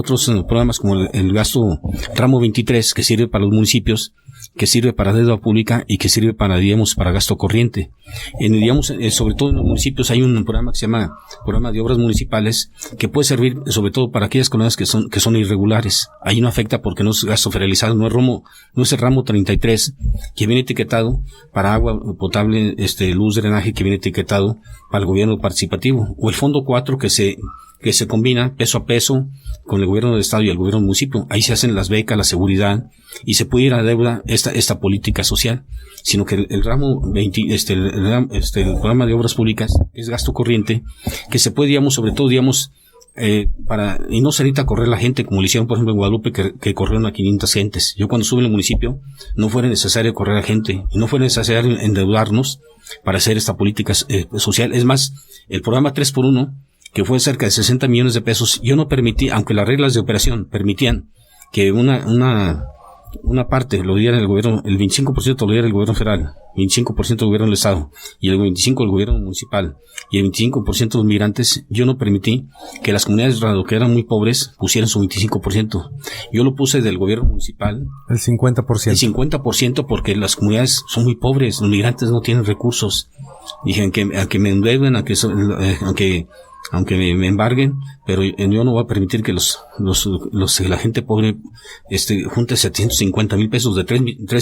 programas como el gasto ramo 23, que sirve para los municipios, que sirve para deuda pública y que sirve para, digamos, para gasto corriente. Sobre todo en los municipios hay un programa que se llama Programa de Obras Municipales, que puede servir sobre todo para aquellas colonias que son irregulares. Ahí no afecta porque no es gasto federalizado, no es el ramo 33, que viene etiquetado para agua potable, luz, drenaje, que viene etiquetado para el gobierno participativo, o el fondo 4 que se combina peso a peso con el gobierno del estado y el gobierno del municipio. Ahí se hacen las becas, la seguridad, y se puede ir a deuda esta política social, sino que el ramo 20, el programa de obras públicas es gasto corriente, que se puede, digamos, sobre todo, digamos, y no se necesita correr la gente como le hicieron, por ejemplo, en Guadalupe, que corrieron a 500 gentes. Yo cuando estuve en el municipio, no fue necesario correr a gente, y no fue necesario endeudarnos para hacer esta política social. Es más, el programa 3x1, que fue cerca de 60 millones de pesos, yo no permití, aunque las reglas de operación permitían que una parte lo diera el gobierno, el 25% lo diera el gobierno federal, 25% el gobierno del estado, y el 25% el gobierno municipal, y el 25% de los migrantes. Yo no permití que las comunidades que eran muy pobres pusieran su 25%. Yo lo puse del gobierno municipal. El 50%. El 50% porque las comunidades son muy pobres, los migrantes no tienen recursos. Dije, aunque me endeuden, aunque me embarguen, pero yo no voy a permitir que la gente pobre junte 750,000 pesos de 3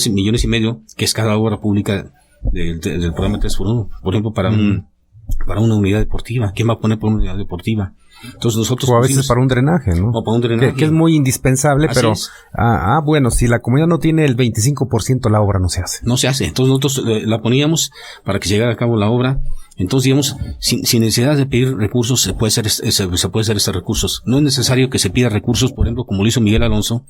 millones y medio, que es cada obra pública del programa 3x1, por ejemplo, para una unidad deportiva. ¿Quién va a poner por una unidad deportiva? Entonces nosotros, o a veces para un drenaje, ¿no? O para un drenaje. Que es muy indispensable. Así pero, es. Bueno, si la comunidad no tiene el 25%, la obra no se hace. No se hace. Entonces nosotros la poníamos para que se llegara a cabo la obra. Entonces, digamos, sin necesidad de pedir recursos, se puede hacer estos recursos. No es necesario que se pida recursos, por ejemplo, como lo hizo Miguel Alonso,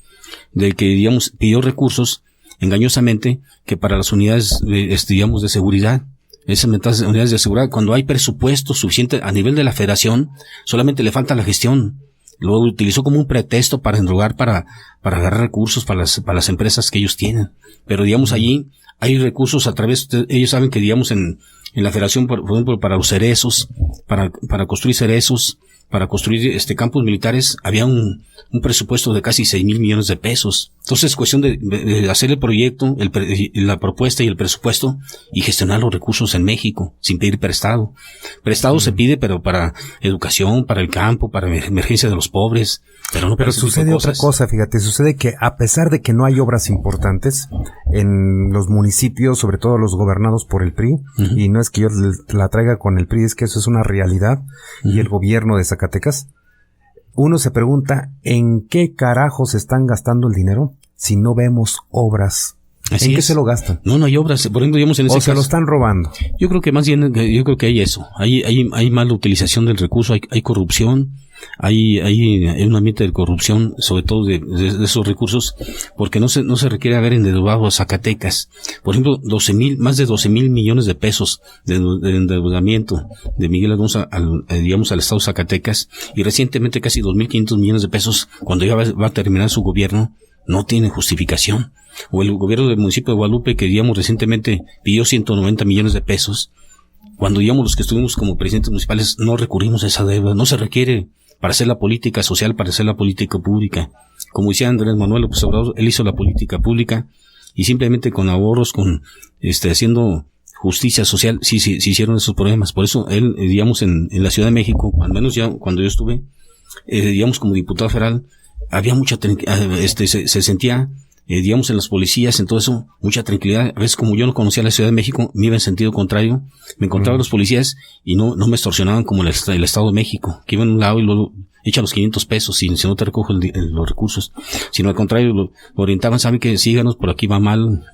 de que, digamos, pidió recursos engañosamente que para las unidades, digamos, de seguridad. Esas unidades de seguridad, cuando hay presupuesto suficiente a nivel de la federación, solamente le falta la gestión. Lo utilizó como un pretexto para endrogar, para agarrar recursos para las empresas que ellos tienen. Pero, digamos, allí hay recursos a través, ellos saben que, digamos, en la federación, por ejemplo, para los cerezos, para construir cerezos, para construir campos militares, había un presupuesto de casi 6,000 millones de pesos. Entonces es cuestión de hacer el proyecto, la propuesta y el presupuesto y gestionar los recursos en México sin pedir prestado. Prestado se pide, pero para educación, para el campo, para emergencia de los pobres, pero no para ese tipo de cosas. Pero sucede otra cosa, fíjate, sucede que a pesar de que no hay obras importantes en los municipios, sobre todo los gobernados por el PRI, y no es que yo la traiga con el PRI, es que eso es una realidad, y el gobierno de Zacatecas, uno se pregunta en qué carajos están gastando el dinero si no vemos obras Así ¿En qué es. se lo gastan? No hay obras. Por ejemplo, digamos en ese ¿O se caso, lo están robando? yo creo que más bien, yo creo que hay eso. Hay mala utilización del recurso, hay corrupción, hay un ambiente de corrupción, sobre todo de esos recursos, porque no se requiere haber endeudado a Zacatecas. Por ejemplo, más de 12,000 millones de pesos de endeudamiento de Miguel Alonso al estado de Zacatecas, y recientemente casi 2,500 millones de pesos cuando ya va a terminar su gobierno. No tiene justificación. O el gobierno del municipio de Guadalupe, que recientemente pidió 190 millones de pesos, cuando los que estuvimos como presidentes municipales no recurrimos a esa deuda. No se requiere para hacer la política social, para hacer la política pública. Como decía Andrés Manuel López Obrador, él hizo la política pública y simplemente con ahorros, haciendo justicia social, sí hicieron esos problemas. Por eso él, en la Ciudad de México, al menos ya cuando yo estuve, como diputado federal, había mucha se sentía, en las policías, en todo eso, mucha tranquilidad. A veces, como yo no conocía la Ciudad de México, me iba en sentido contrario, me encontraba los policías y no me extorsionaban como el Estado de México, que iban a un lado y luego echa los 500 pesos si no te recojo los recursos, sino al contrario, lo orientaban, saben que síganos, por aquí va mal,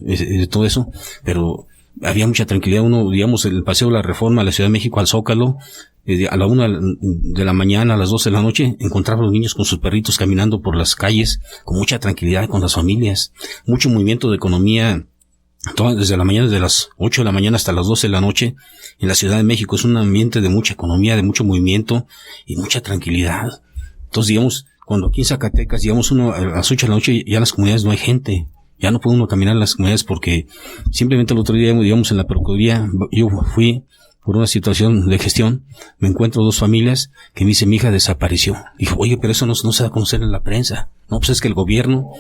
todo eso, pero había mucha tranquilidad. El paseo de la Reforma a la Ciudad de México, al Zócalo, a la 1 de la mañana, a las 12 de la noche, encontraba a los niños con sus perritos caminando por las calles, con mucha tranquilidad, con las familias, mucho movimiento de economía, desde las 8 de la mañana hasta las 12 de la noche, en la Ciudad de México. Es un ambiente de mucha economía, de mucho movimiento y mucha tranquilidad. Entonces, cuando aquí en Zacatecas, uno a las 8 de la noche, ya en las comunidades no hay gente. Ya no puede uno caminar en las comunidades porque simplemente el otro día, en la Procuraduría, yo fui por una situación de gestión, me encuentro 2 familias que me dicen, mi hija desapareció. Dijo, oye, pero eso no se da a conocer en la prensa. No, pues es que el gobierno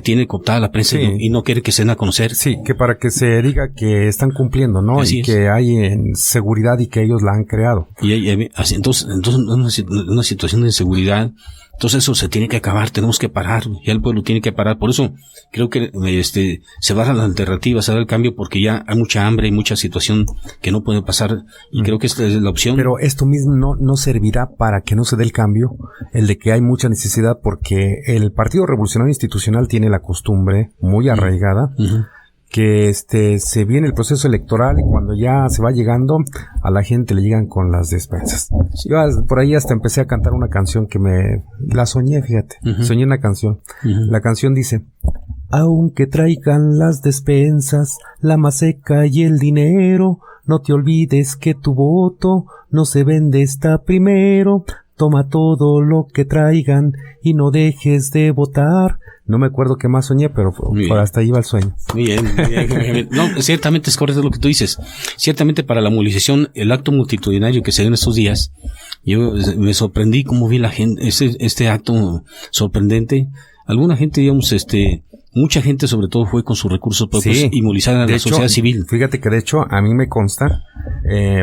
tiene cooptada la prensa, sí, y no quiere que se den a conocer. Sí, que para que se diga que están cumpliendo, ¿no? Así y es. Que hay seguridad y que ellos la han creado. Entonces una situación de inseguridad. Entonces eso se tiene que acabar, tenemos que parar, ya el pueblo tiene que parar. Por eso creo que se va a la alternativa, se da el cambio, porque ya hay mucha hambre, hay mucha situación que no puede pasar, y creo que esta es la opción. Pero esto mismo no servirá para que no se dé el cambio, el de que hay mucha necesidad, porque el Partido Revolucionario Institucional tiene la costumbre muy arraigada, que se viene el proceso electoral y cuando ya se va llegando, a la gente le llegan con las despensas. Sí. Yo por ahí hasta empecé a cantar una canción que la soñé, fíjate, soñé una canción. La canción dice: aunque traigan las despensas, la maseca y el dinero, no te olvides que tu voto no se vende, está primero. Toma todo lo que traigan y no dejes de votar. No me acuerdo qué más soñé, pero hasta ahí va el sueño. Muy bien. No, ciertamente es correcto lo que tú dices. Ciertamente para la movilización, el acto multitudinario que se dio en estos días, yo me sorprendí cómo vi la gente, este acto sorprendente. Alguna gente, mucha gente sobre todo fue con sus recursos propios, sí, y movilizaron a la sociedad civil. Fíjate que de hecho a mí me consta,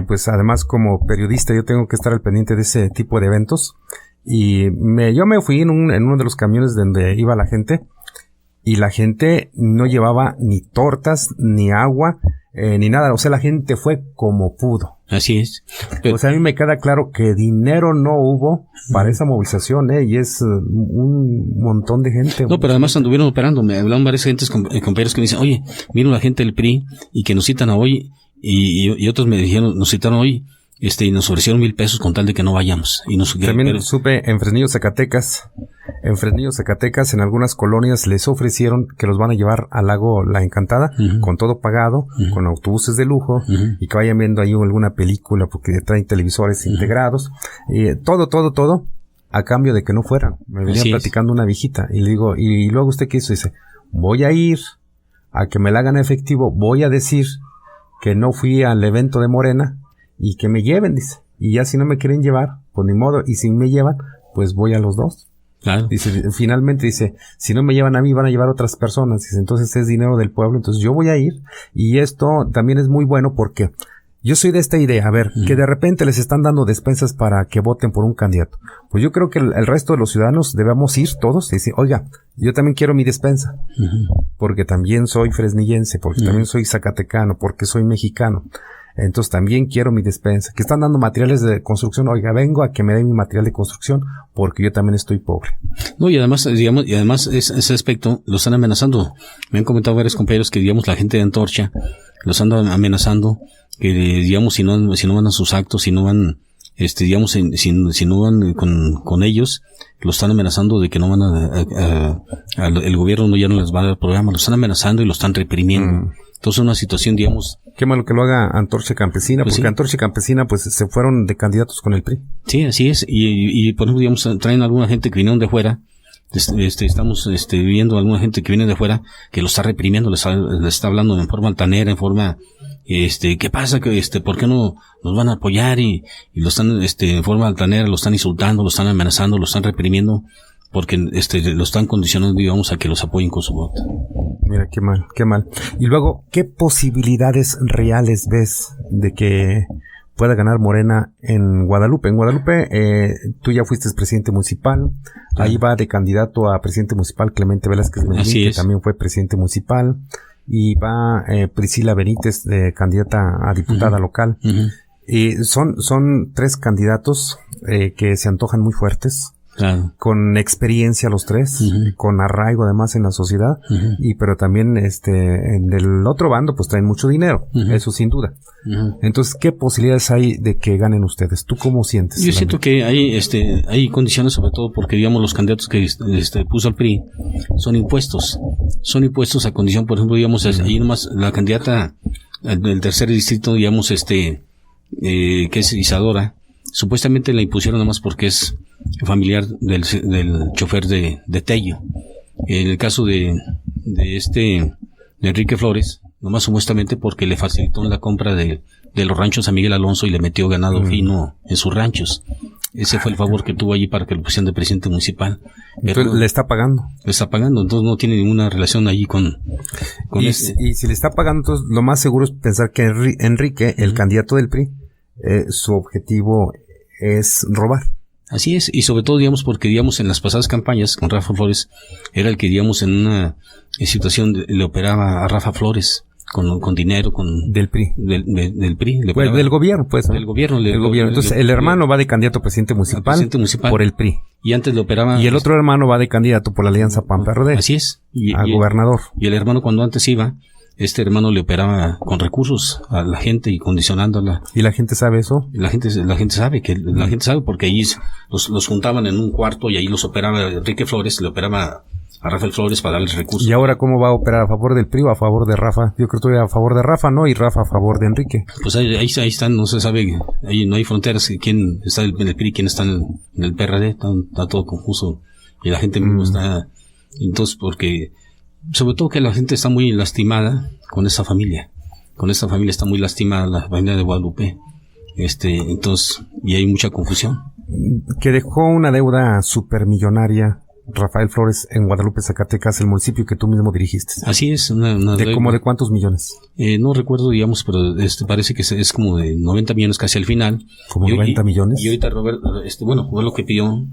pues además como periodista yo tengo que estar al pendiente de ese tipo de eventos. Y yo me fui en uno de los camiones donde iba la gente, y la gente no llevaba ni tortas, ni agua, ni nada. O sea, la gente fue como pudo. Así es. O sea, a mí me queda claro que dinero no hubo para esa movilización, y es un montón de gente. No, pero además anduvieron operando. Me hablaron varias gentes, compañeros que me dicen, oye, vino la gente del PRI y que nos citan a hoy, y otros me dijeron, nos citaron hoy, y nos ofrecieron 1,000 pesos con tal de que no vayamos. También supe en Fresnillo, Zacatecas, en algunas colonias les ofrecieron que los van a llevar al lago La Encantada, con todo pagado, con autobuses de lujo, y que vayan viendo ahí alguna película, porque traen televisores integrados, todo, a cambio de que no fueran. Me venía platicando una viejita, y le digo, ¿y luego usted qué hizo? Dice, voy a ir a que me la hagan efectivo, voy a decir que no fui al evento de Morena, y que me lleven, dice. Y ya si no me quieren llevar, pues ni modo. Y si me llevan, pues voy a los 2. Claro. Dice, finalmente dice, si no me llevan a mí, van a llevar a otras personas. Dice, entonces es dinero del pueblo, entonces yo voy a ir. Y esto también es muy bueno porque yo soy de esta idea, a ver, que de repente les están dando despensas para que voten por un candidato. Pues yo creo que el resto de los ciudadanos debemos ir todos y decir, oiga, yo también quiero mi despensa. Porque también soy fresnillense, porque también soy zacatecano, porque soy mexicano. entonces también quiero mi despensa. Que están dando materiales de construcción, oiga, vengo a que me den mi material de construcción porque yo también estoy pobre. No, y además, ese aspecto lo están amenazando. Me han comentado varios compañeros que, digamos, la gente de Antorcha los anda amenazando, que, digamos, si no van a sus actos, si no van, digamos, si no van con ellos, lo están amenazando de que no van el gobierno ya no les va a dar el programa, lo están amenazando y lo están reprimiendo. Entonces, una situación, digamos... Qué malo que lo haga Antorcha Campesina, pues porque sí. Antorcha Campesina, pues, se fueron de candidatos con el PRI. Sí, así es. Y por ejemplo, digamos, traen alguna gente que vinieron de fuera. Estamos viendo a alguna gente que viene de fuera que lo está reprimiendo, les está hablando en forma altanera, en forma... ¿qué pasa? ¿Por qué no nos van a apoyar? Y lo están, en forma altanera, lo están insultando, lo están amenazando, lo están reprimiendo, porque, lo están condicionando, digamos, a que los apoyen con su voto. Mira, qué mal, qué mal. Y luego, ¿qué posibilidades reales ves de que pueda ganar Morena en Guadalupe? En Guadalupe, tú ya fuiste presidente municipal, ahí va de candidato a presidente municipal Clemente Velázquez Melín, que también fue presidente municipal, y va Priscila Benítez, candidata a diputada local. Son 3 candidatos que se antojan muy fuertes. Claro. Con experiencia los 3, con arraigo además en la sociedad, pero también en el otro bando pues traen mucho dinero, eso sin duda. Entonces, ¿qué posibilidades hay de que ganen ustedes? ¿Tú cómo sientes? Yo siento que hay condiciones, sobre todo porque, digamos, los candidatos que puso el PRI son impuestos a condición, por ejemplo, digamos, ahí nomás la candidata del tercer distrito, digamos, que es Isadora, supuestamente la impusieron nomás porque es familiar del chofer de Tello. En el caso de Enrique Flores, nomás supuestamente porque le facilitó la compra de los ranchos a Miguel Alonso y le metió ganado fino en sus ranchos. Ese fue el favor que tuvo allí para que lo pusieran de presidente municipal. Entonces, ¿le está pagando? Le está pagando, entonces no tiene ninguna relación allí con y si le está pagando, entonces lo más seguro es pensar que Enrique, el candidato del PRI, su objetivo es robar. Así es, y sobre todo, digamos, porque, digamos, en las pasadas campañas con Rafa Flores, era el que, digamos, en una situación le operaba a Rafa Flores con dinero, del PRI. Del PRI. Del gobierno, pues. Del gobierno. Entonces, el hermano va de candidato a presidente municipal por el PRI. Y antes le operaba... Y el otro hermano va de candidato por la Alianza PAN-PRD. Así es. A gobernador. Y el hermano, cuando antes iba, hermano le operaba con recursos a la gente y condicionándola. ¿Y la gente sabe eso? La gente sabe porque ahí los juntaban en un cuarto y ahí los operaba Enrique Flores, le operaba a Rafael Flores para darles recursos. ¿Y ahora cómo va a operar? ¿A favor del PRI o a favor de Rafa? Yo creo que estoy a favor de Rafa, ¿no? Y Rafa a favor de Enrique. Pues ahí están, no se sabe, ahí no hay fronteras, quién está en el PRI, quién está en el PRD, está todo confuso. Y la gente mismo está, entonces, porque sobre todo que la gente está muy lastimada con esa familia. Con esta familia está muy lastimada la familia de Guadalupe. Entonces, y hay mucha confusión. Que dejó una deuda supermillonaria Rafael Flores en Guadalupe, Zacatecas, el municipio que tú mismo dirigiste. Así es, ¿De cuántos millones? No recuerdo, digamos, pero parece que es como de 90 millones casi al final. ¿Como 90 millones? Y ahorita Roberto, fue lo que pidió,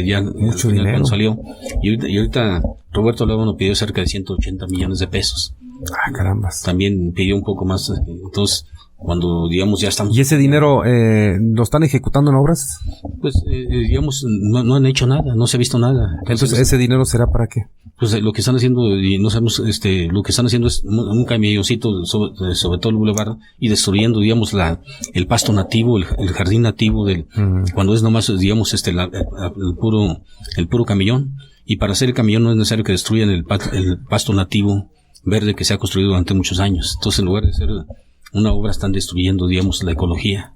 ya mucho dinero cuando salió. Y ahorita Roberto luego nos pidió cerca de 180 millones de pesos. Ah, carambas. También pidió un poco más, entonces, cuando, digamos, ya estamos... ¿Y ese dinero lo están ejecutando en obras? Pues, digamos, no han hecho nada, no se ha visto nada. Entonces, ¿ese dinero será para qué? Pues lo que están haciendo, y no sabemos, lo que están haciendo es un camioncito sobre todo el bulevar y destruyendo, digamos, el pasto nativo, el jardín nativo cuando es nomás, digamos, el puro camellón. Y para hacer el camellón no es necesario que destruyan el pasto nativo verde que se ha construido durante muchos años. Entonces, en lugar de hacer una obra, están destruyendo, digamos, la ecología.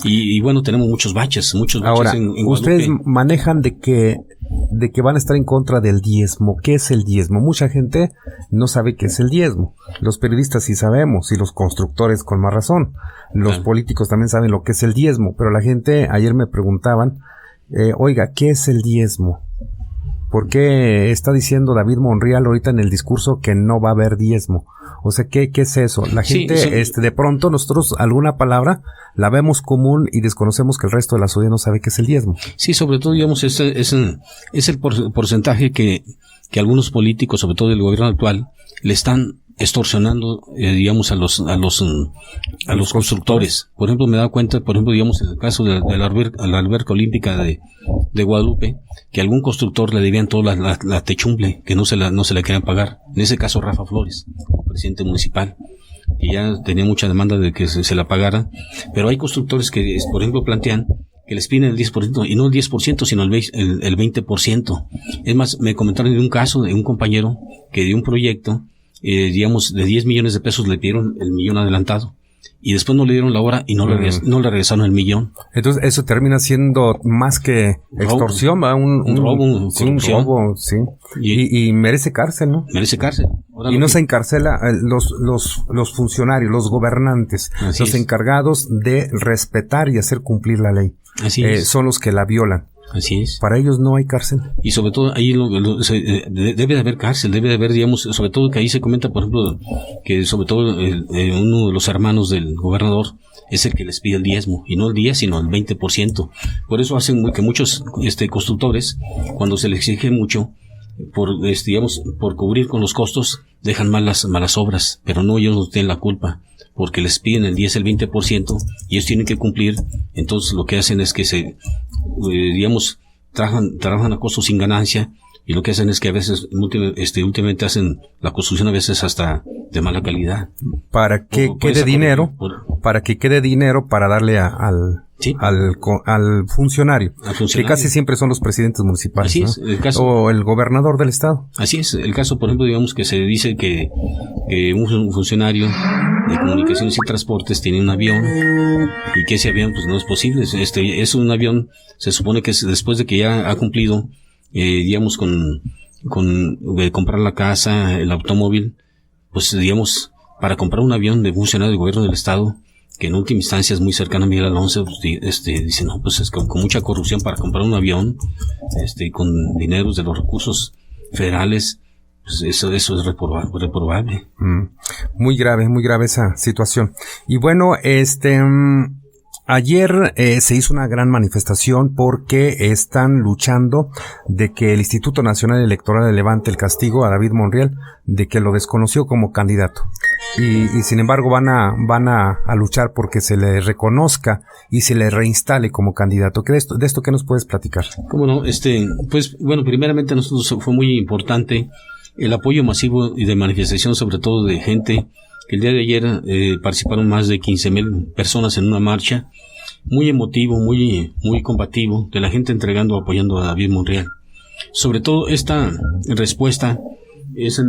Y bueno, tenemos muchos baches ahora, en ustedes manejan de que van a estar en contra del diezmo. ¿Qué es el diezmo? Mucha gente no sabe qué es el diezmo. Los periodistas sí sabemos, y los constructores con más razón. Los políticos también saben lo que es el diezmo, pero la gente, ayer me preguntaban, oiga, ¿qué es el diezmo? ¿Por qué está diciendo David Monreal ahorita en el discurso que no va a haber diezmo? O sea, ¿qué es eso? La gente, de pronto nosotros alguna palabra la vemos común y desconocemos que el resto de la sociedad no sabe qué es el diezmo. Sí, sobre todo, digamos, es el porcentaje que algunos políticos, sobre todo del gobierno actual, le están extorsionando, digamos, a los constructores. Por ejemplo, me he dado cuenta, digamos, en el caso de la alberca olímpica de Guadalupe, que algún constructor le debían toda la techumbre, que no se la querían pagar. En ese caso, Rafa Flores, presidente municipal, que ya tenía mucha demanda de que se la pagara. Pero hay constructores que, por ejemplo, plantean que les piden el 10%, y no el 10%, sino el 20%. Es más, me comentaron de un caso de un compañero que dio un proyecto, digamos, de 10 millones de pesos, le pidieron el millón adelantado. Y después no le dieron la hora y no le regresaron el millón. Entonces, eso termina siendo más que extorsión, ¿va? Un robo, sí. Y merece cárcel, ¿no? Merece cárcel. Y no se encarcela los funcionarios, los gobernantes, los encargados de respetar y hacer cumplir la ley. Así es. Son los que la violan. Así es. Para ellos no hay cárcel. Y sobre todo ahí debe de haber cárcel, debe de haber, digamos, sobre todo que ahí se comenta, por ejemplo, que sobre todo uno de los hermanos del gobernador es el que les pide el diezmo, y no el 10, sino el 20%. Por eso hacen que muchos constructores, cuando se les exige mucho, por cubrir con los costos, dejan malas obras, pero no, ellos no tienen la culpa, porque les piden el 10, el 20%, y ellos tienen que cumplir. Entonces lo que hacen es que trabajan a costos sin ganancia, y lo que hacen es que a veces, últimamente hacen la construcción a veces hasta de mala calidad. Para que quede dinero, para darle al funcionario, que casi siempre son los presidentes municipales. Así es, ¿no? O el gobernador del estado. Así es, el caso, por ejemplo, digamos que se dice que un funcionario de comunicaciones y transportes tiene un avión, y que ese avión pues no es posible. Es un avión, se supone que después de que ya ha cumplido, digamos, con comprar la casa, el automóvil, pues digamos, para comprar un avión de funcionario del gobierno del estado, que en última instancia es muy cercano a Miguel Alonso, pues, dice, no, pues es con mucha corrupción para comprar un avión, con dineros de los recursos federales, pues eso es reprobable. Muy grave esa situación. Y bueno, ayer se hizo una gran manifestación porque están luchando de que el Instituto Nacional Electoral le levante el castigo a David Monreal, de que lo desconoció como candidato. Y sin embargo van a luchar porque se le reconozca y se le reinstale como candidato. ¿De esto qué nos puedes platicar? ¿Cómo no? Pues bueno, primeramente a nosotros fue muy importante el apoyo masivo y de manifestación, sobre todo de gente que el día de ayer participaron más de 15,000 personas en una marcha, muy emotivo, muy combativo, de la gente apoyando a David Monreal. Sobre todo esta respuesta es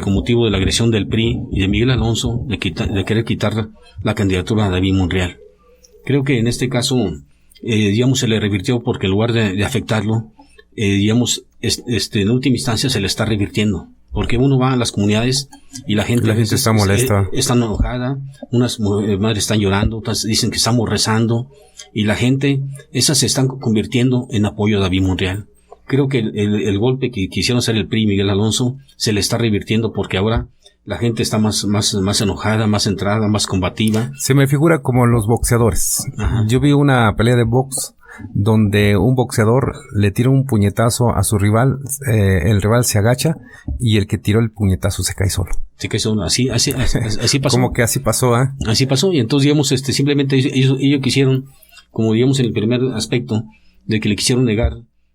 con motivo de la agresión del PRI y de Miguel Alonso de querer quitar la candidatura a David Monreal. Creo que en este caso, se le revirtió, porque en lugar de afectarlo, en última instancia se le está revirtiendo, porque uno va a las comunidades y la gente está molesta, está enojada, unas madres están llorando, otras dicen que estamos rezando, y la gente, esas se están convirtiendo en apoyo a David Monreal. Creo que el golpe que quisieron hacer el PRI y Miguel Alonso se le está revirtiendo, porque ahora la gente está más enojada, más centrada, más combativa. Se me figura como los boxeadores. Ajá. Yo vi una pelea de box donde un boxeador le tira un puñetazo a su rival, el rival se agacha y el que tiró el puñetazo se cae solo. Se cae solo, así pasó. Como que así pasó, ¿eh? Así pasó, y entonces, simplemente ellos quisieron, como digamos en el primer aspecto, de que le quisieron negar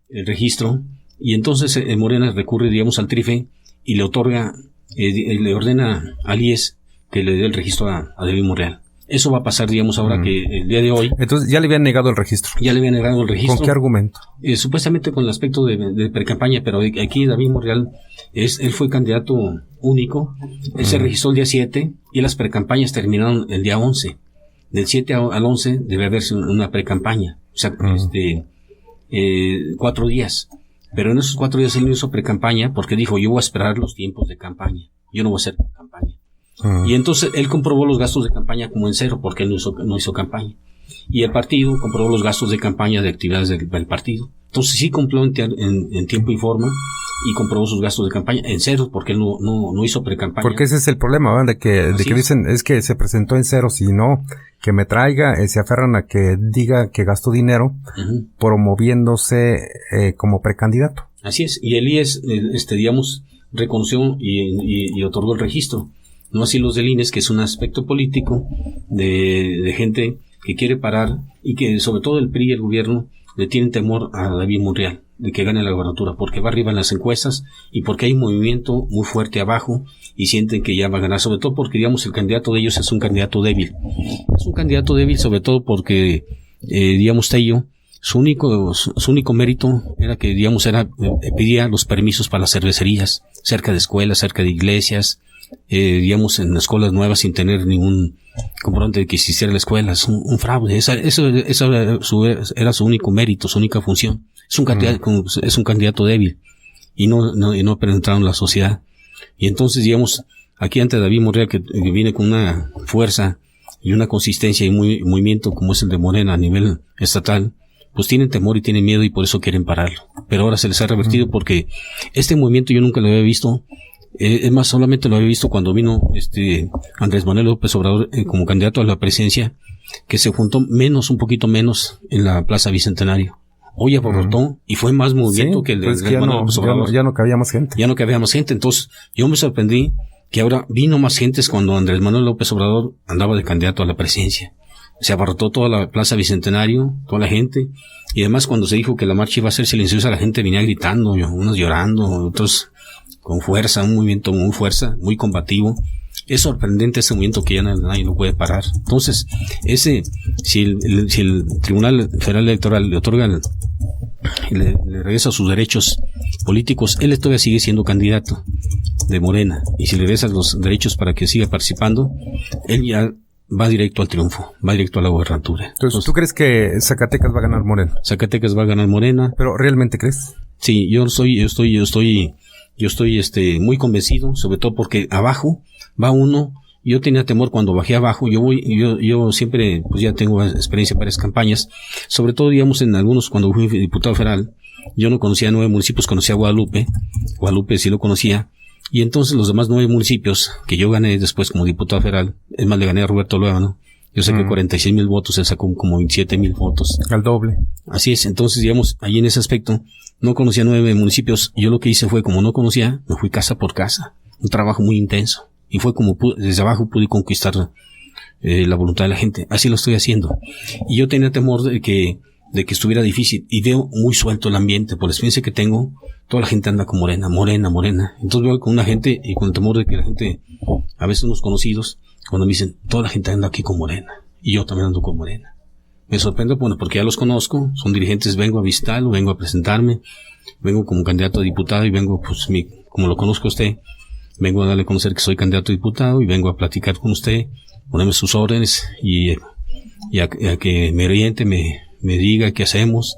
el registro, y entonces Morena recurre, al TRIFE y le otorga, le ordena al IES que le dé el registro a David Monreal. Eso va a pasar, ahora que el día de hoy. Entonces ya le habían negado el registro. Ya le habían negado el registro. ¿Con qué argumento? Supuestamente con el aspecto de precampaña, pero aquí David Monreal él fue candidato único. Él se registró el día 7 y las precampañas terminaron el día 11. Del 7 al 11 debe haberse una precampaña. O sea, 4 días. Pero en esos 4 días él no hizo precampaña porque dijo, yo voy a esperar los tiempos de campaña. Yo no voy a hacer campaña. Y entonces él comprobó los gastos de campaña como en cero, porque él no hizo campaña. Y el partido comprobó los gastos de campaña de actividades del partido. Entonces sí cumplió en tiempo y forma, y comprobó sus gastos de campaña en cero, porque él no hizo precampaña. Porque ese es el problema, ¿verdad? De que dicen, es que se presentó en cero, si no, que me traiga, se aferran a que diga que gastó dinero, promoviéndose como precandidato. Así es, y el IES, reconoció y otorgó el registro. No así los del INES, que es un aspecto político de gente que quiere parar y que sobre todo el PRI y el gobierno le tienen temor a David Monreal de que gane la gobernatura, porque va arriba en las encuestas y porque hay un movimiento muy fuerte abajo y sienten que ya va a ganar, sobre todo porque, digamos, el candidato de ellos es un candidato débil. Es un candidato débil sobre todo porque, digamos, Tello, su único mérito era que, digamos, pedía los permisos para las cervecerías, cerca de escuelas, cerca de iglesias, digamos, en escuelas nuevas sin tener ningún comprobante de que existiera la escuela. Es un fraude. Eso era su único mérito, su única función. Es un candidato débil y no penetraron la sociedad. Y entonces, digamos, aquí ante David Monreal, que viene con una fuerza y una consistencia y movimiento como es el de Morena a nivel estatal, pues tienen temor y tienen miedo y por eso quieren pararlo. Pero ahora se les ha revertido porque este movimiento yo nunca lo había visto. Es más, solamente lo había visto cuando vino Andrés Manuel López Obrador como candidato a la presidencia, que se juntó un poquito menos en la Plaza Bicentenario. Hoy abarrotó y fue más movimiento que el de Andrés Manuel López Obrador. Ya no cabía más gente. Ya no cabía más gente. Entonces, yo me sorprendí que ahora vino más gente cuando Andrés Manuel López Obrador andaba de candidato a la presidencia. Se abarrotó toda la Plaza Bicentenario, toda la gente. Y además, cuando se dijo que la marcha iba a ser silenciosa, la gente venía gritando, unos llorando, otros con fuerza, un movimiento muy combativo. Es sorprendente ese movimiento que ya nadie lo puede parar. Entonces, si el Tribunal Federal Electoral le otorga, le regresa sus derechos políticos, él todavía sigue siendo candidato de Morena. Y si le regresa los derechos para que siga participando, él ya va directo al triunfo, va directo a la gobernatura. Entonces, ¿tú crees que Zacatecas va a ganar Morena? Zacatecas va a ganar Morena. ¿Pero realmente crees? Sí, yo estoy muy convencido, sobre todo porque abajo va uno. Yo tenía temor cuando bajé abajo. Yo siempre, pues ya tengo experiencia en varias campañas, sobre todo, digamos, en algunos, cuando fui diputado federal, yo no conocía 9 municipios, conocía Guadalupe sí lo conocía, y entonces los demás 9 municipios que yo gané después como diputado federal, es más, le gané a Roberto Luevano. Yo saqué 46,000 votos, él sacó como 27,000 votos. Al doble. Así es, entonces, digamos, ahí en ese aspecto, no conocía 9 municipios. Yo lo que hice fue, como no conocía, me fui casa por casa. Un trabajo muy intenso. Y fue como desde abajo pude conquistar la voluntad de la gente. Así lo estoy haciendo. Y yo tenía temor de que estuviera difícil. Y veo muy suelto el ambiente. Por la experiencia que tengo, toda la gente anda con Morena. Entonces veo con una gente y con el temor de que la gente, a veces unos conocidos, cuando me dicen, toda la gente anda aquí con Morena. Y yo también ando con Morena. Me sorprende, bueno, porque ya los conozco, son dirigentes, vengo a visitarlo, vengo a presentarme, vengo como candidato a diputado y vengo, pues, como lo conozco a usted, vengo a darle a conocer que soy candidato a diputado y vengo a platicar con usted, ponerme sus órdenes y a que me oriente, me diga qué hacemos.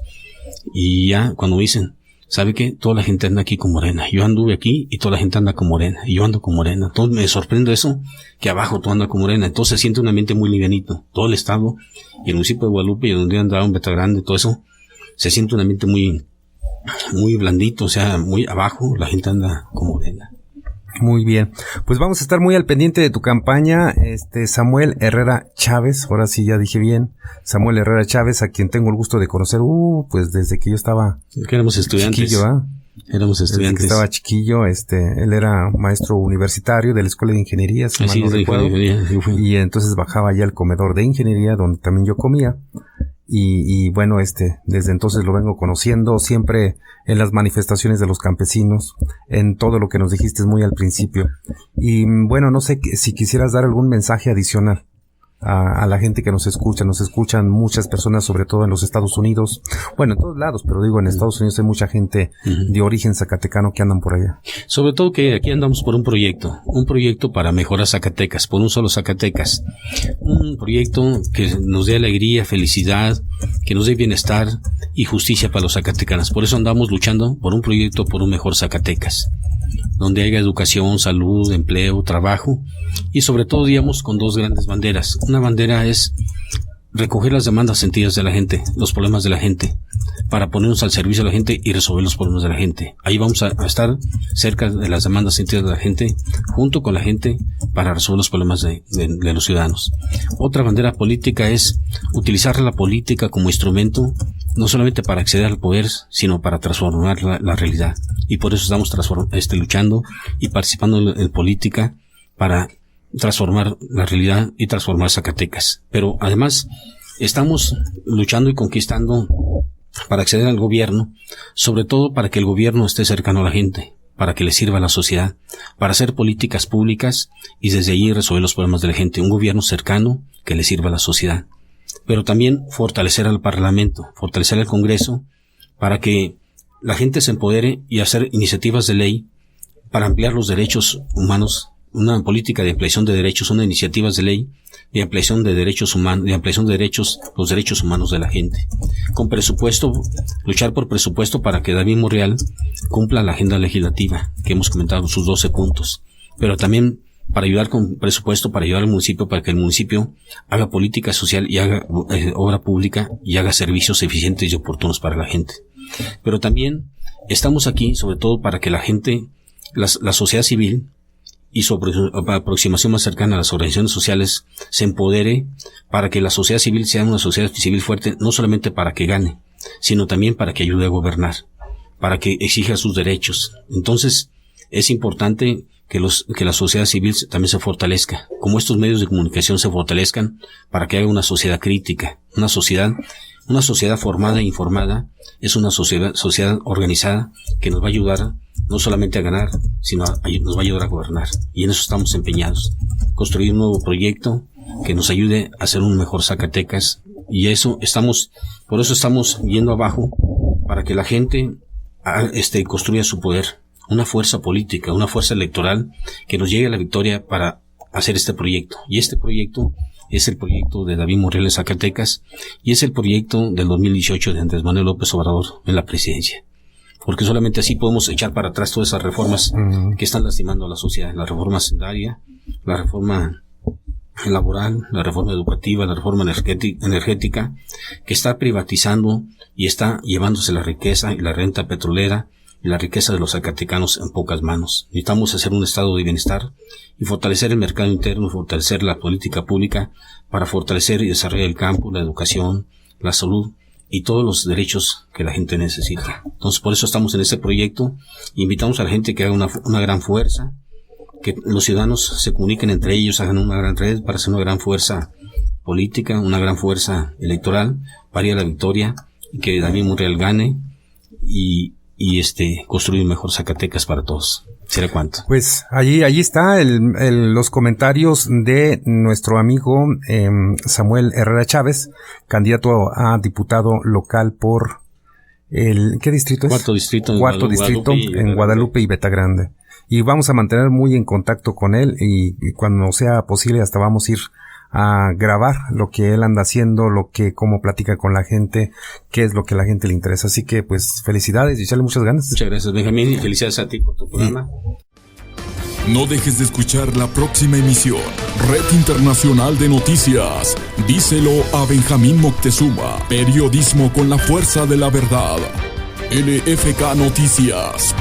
Y ya, cuando me dicen, ¿sabe qué? Toda la gente anda aquí con Morena. Yo anduve aquí y toda la gente anda con Morena. Y yo ando con Morena. Entonces me sorprende eso, que abajo todo anda con Morena. Entonces se siente un ambiente muy livianito. Todo el estado y el municipio de Guadalupe y donde andaba en Betagrande, todo eso, se siente un ambiente muy, muy blandito, o sea, muy abajo, la gente anda con Morena. Muy bien, pues vamos a estar muy al pendiente de tu campaña, Samuel Herrera Chávez, ahora sí ya dije bien, Samuel Herrera Chávez, a quien tengo el gusto de conocer, pues desde que yo estaba éramos estudiantes. Chiquillo, Éramos estudiantes. Desde que estaba chiquillo, él era maestro universitario de la Escuela de Ingeniería, si mal no recuerdo, y entonces bajaba ya al comedor de ingeniería, donde también yo comía. Y bueno, desde entonces lo vengo conociendo siempre en las manifestaciones de los campesinos, en todo lo que nos dijiste muy al principio. Y bueno, no sé si quisieras dar algún mensaje adicional a la gente que nos escuchan muchas personas, sobre todo en los Estados Unidos, bueno, en todos lados, pero digo, en Estados Unidos hay mucha gente de origen zacatecano que andan por allá. Sobre todo que aquí andamos por un proyecto para mejorar Zacatecas, por un solo Zacatecas, un proyecto que nos dé alegría, felicidad, que nos dé bienestar y justicia para los zacatecanos. Por eso andamos luchando por un proyecto, por un mejor Zacatecas, donde haya educación, salud, empleo, trabajo, y sobre todo, digamos, con 2 grandes banderas. Una bandera es recoger las demandas sentidas de la gente, los problemas de la gente, para ponernos al servicio de la gente y resolver los problemas de la gente. Ahí vamos a estar cerca de las demandas sentidas de la gente, junto con la gente, para resolver los problemas de los ciudadanos. Otra bandera política es utilizar la política como instrumento, no solamente para acceder al poder, sino para transformar la realidad. y por eso estamos luchando y participando en política para transformar la realidad y transformar Zacatecas. Pero además estamos luchando y conquistando para acceder al gobierno, sobre todo para que el gobierno esté cercano a la gente, para que le sirva a la sociedad, para hacer políticas públicas y desde allí resolver los problemas de la gente. Un gobierno cercano que le sirva a la sociedad. Pero también fortalecer al Parlamento, fortalecer al Congreso, para que la gente se empodere y hacer iniciativas de ley para ampliar los derechos humanos, una política de ampliación de derechos, una iniciativas de ley de ampliación de derechos humanos, de ampliación de derechos, los derechos humanos de la gente. Con presupuesto, luchar por presupuesto para que David Monreal cumpla la agenda legislativa que hemos comentado, sus 12 puntos. Pero también para ayudar con presupuesto, para ayudar al municipio, para que el municipio haga política social y haga obra pública y haga servicios eficientes y oportunos para la gente. Pero también estamos aquí sobre todo para que la gente, la sociedad civil y su aproximación más cercana a las organizaciones sociales se empodere, para que la sociedad civil sea una sociedad civil fuerte, no solamente para que gane, sino también para que ayude a gobernar, para que exija sus derechos. Entonces es importante que la sociedad civil también se fortalezca, como estos medios de comunicación se fortalezcan, para que haya una sociedad crítica, una sociedad formada e informada, es una sociedad organizada que nos va a ayudar no solamente a ganar, sino nos va a ayudar a gobernar. Y en eso estamos empeñados. Construir un nuevo proyecto que nos ayude a hacer un mejor Zacatecas. Y por eso estamos yendo abajo, para que la gente construya su poder. Una fuerza política, una fuerza electoral que nos llegue a la victoria para hacer este proyecto. Y este proyecto es el proyecto de David Monreal en Zacatecas y es el proyecto del 2018 de Andrés Manuel López Obrador en la presidencia. Porque solamente así podemos echar para atrás todas esas reformas que están lastimando a la sociedad. La reforma hacendaria, la reforma laboral, la reforma educativa, la reforma energética, que está privatizando y está llevándose la riqueza y la renta petrolera y la riqueza de los zacatecanos en pocas manos. Necesitamos hacer un estado de bienestar y fortalecer el mercado interno, fortalecer la política pública para fortalecer y desarrollar el campo, la educación, la salud y todos los derechos que la gente necesita. Entonces, por eso estamos en este proyecto. Invitamos a la gente que haga una gran fuerza, que los ciudadanos se comuniquen entre ellos, hagan una gran red para hacer una gran fuerza política, una gran fuerza electoral para ir a la victoria y que David Monreal gane y construir un mejor Zacatecas para todos. ¿Será cuánto? Pues allí está los comentarios de nuestro amigo Samuel Herrera Chávez, candidato a diputado local por ¿qué distrito es? Cuarto distrito en Guadalupe y Betagrande. Y vamos a mantener muy en contacto con él y cuando sea posible hasta vamos a ir a grabar lo que él anda haciendo, cómo platica con la gente, qué es lo que a la gente le interesa. Así que pues felicidades y echarle muchas ganas. Muchas gracias, Benjamín, y felicidades a ti por tu programa. No dejes de escuchar la próxima emisión. Red Internacional de Noticias. Díselo a Benjamín Moctezuma. Periodismo con la fuerza de la verdad. LFK Noticias.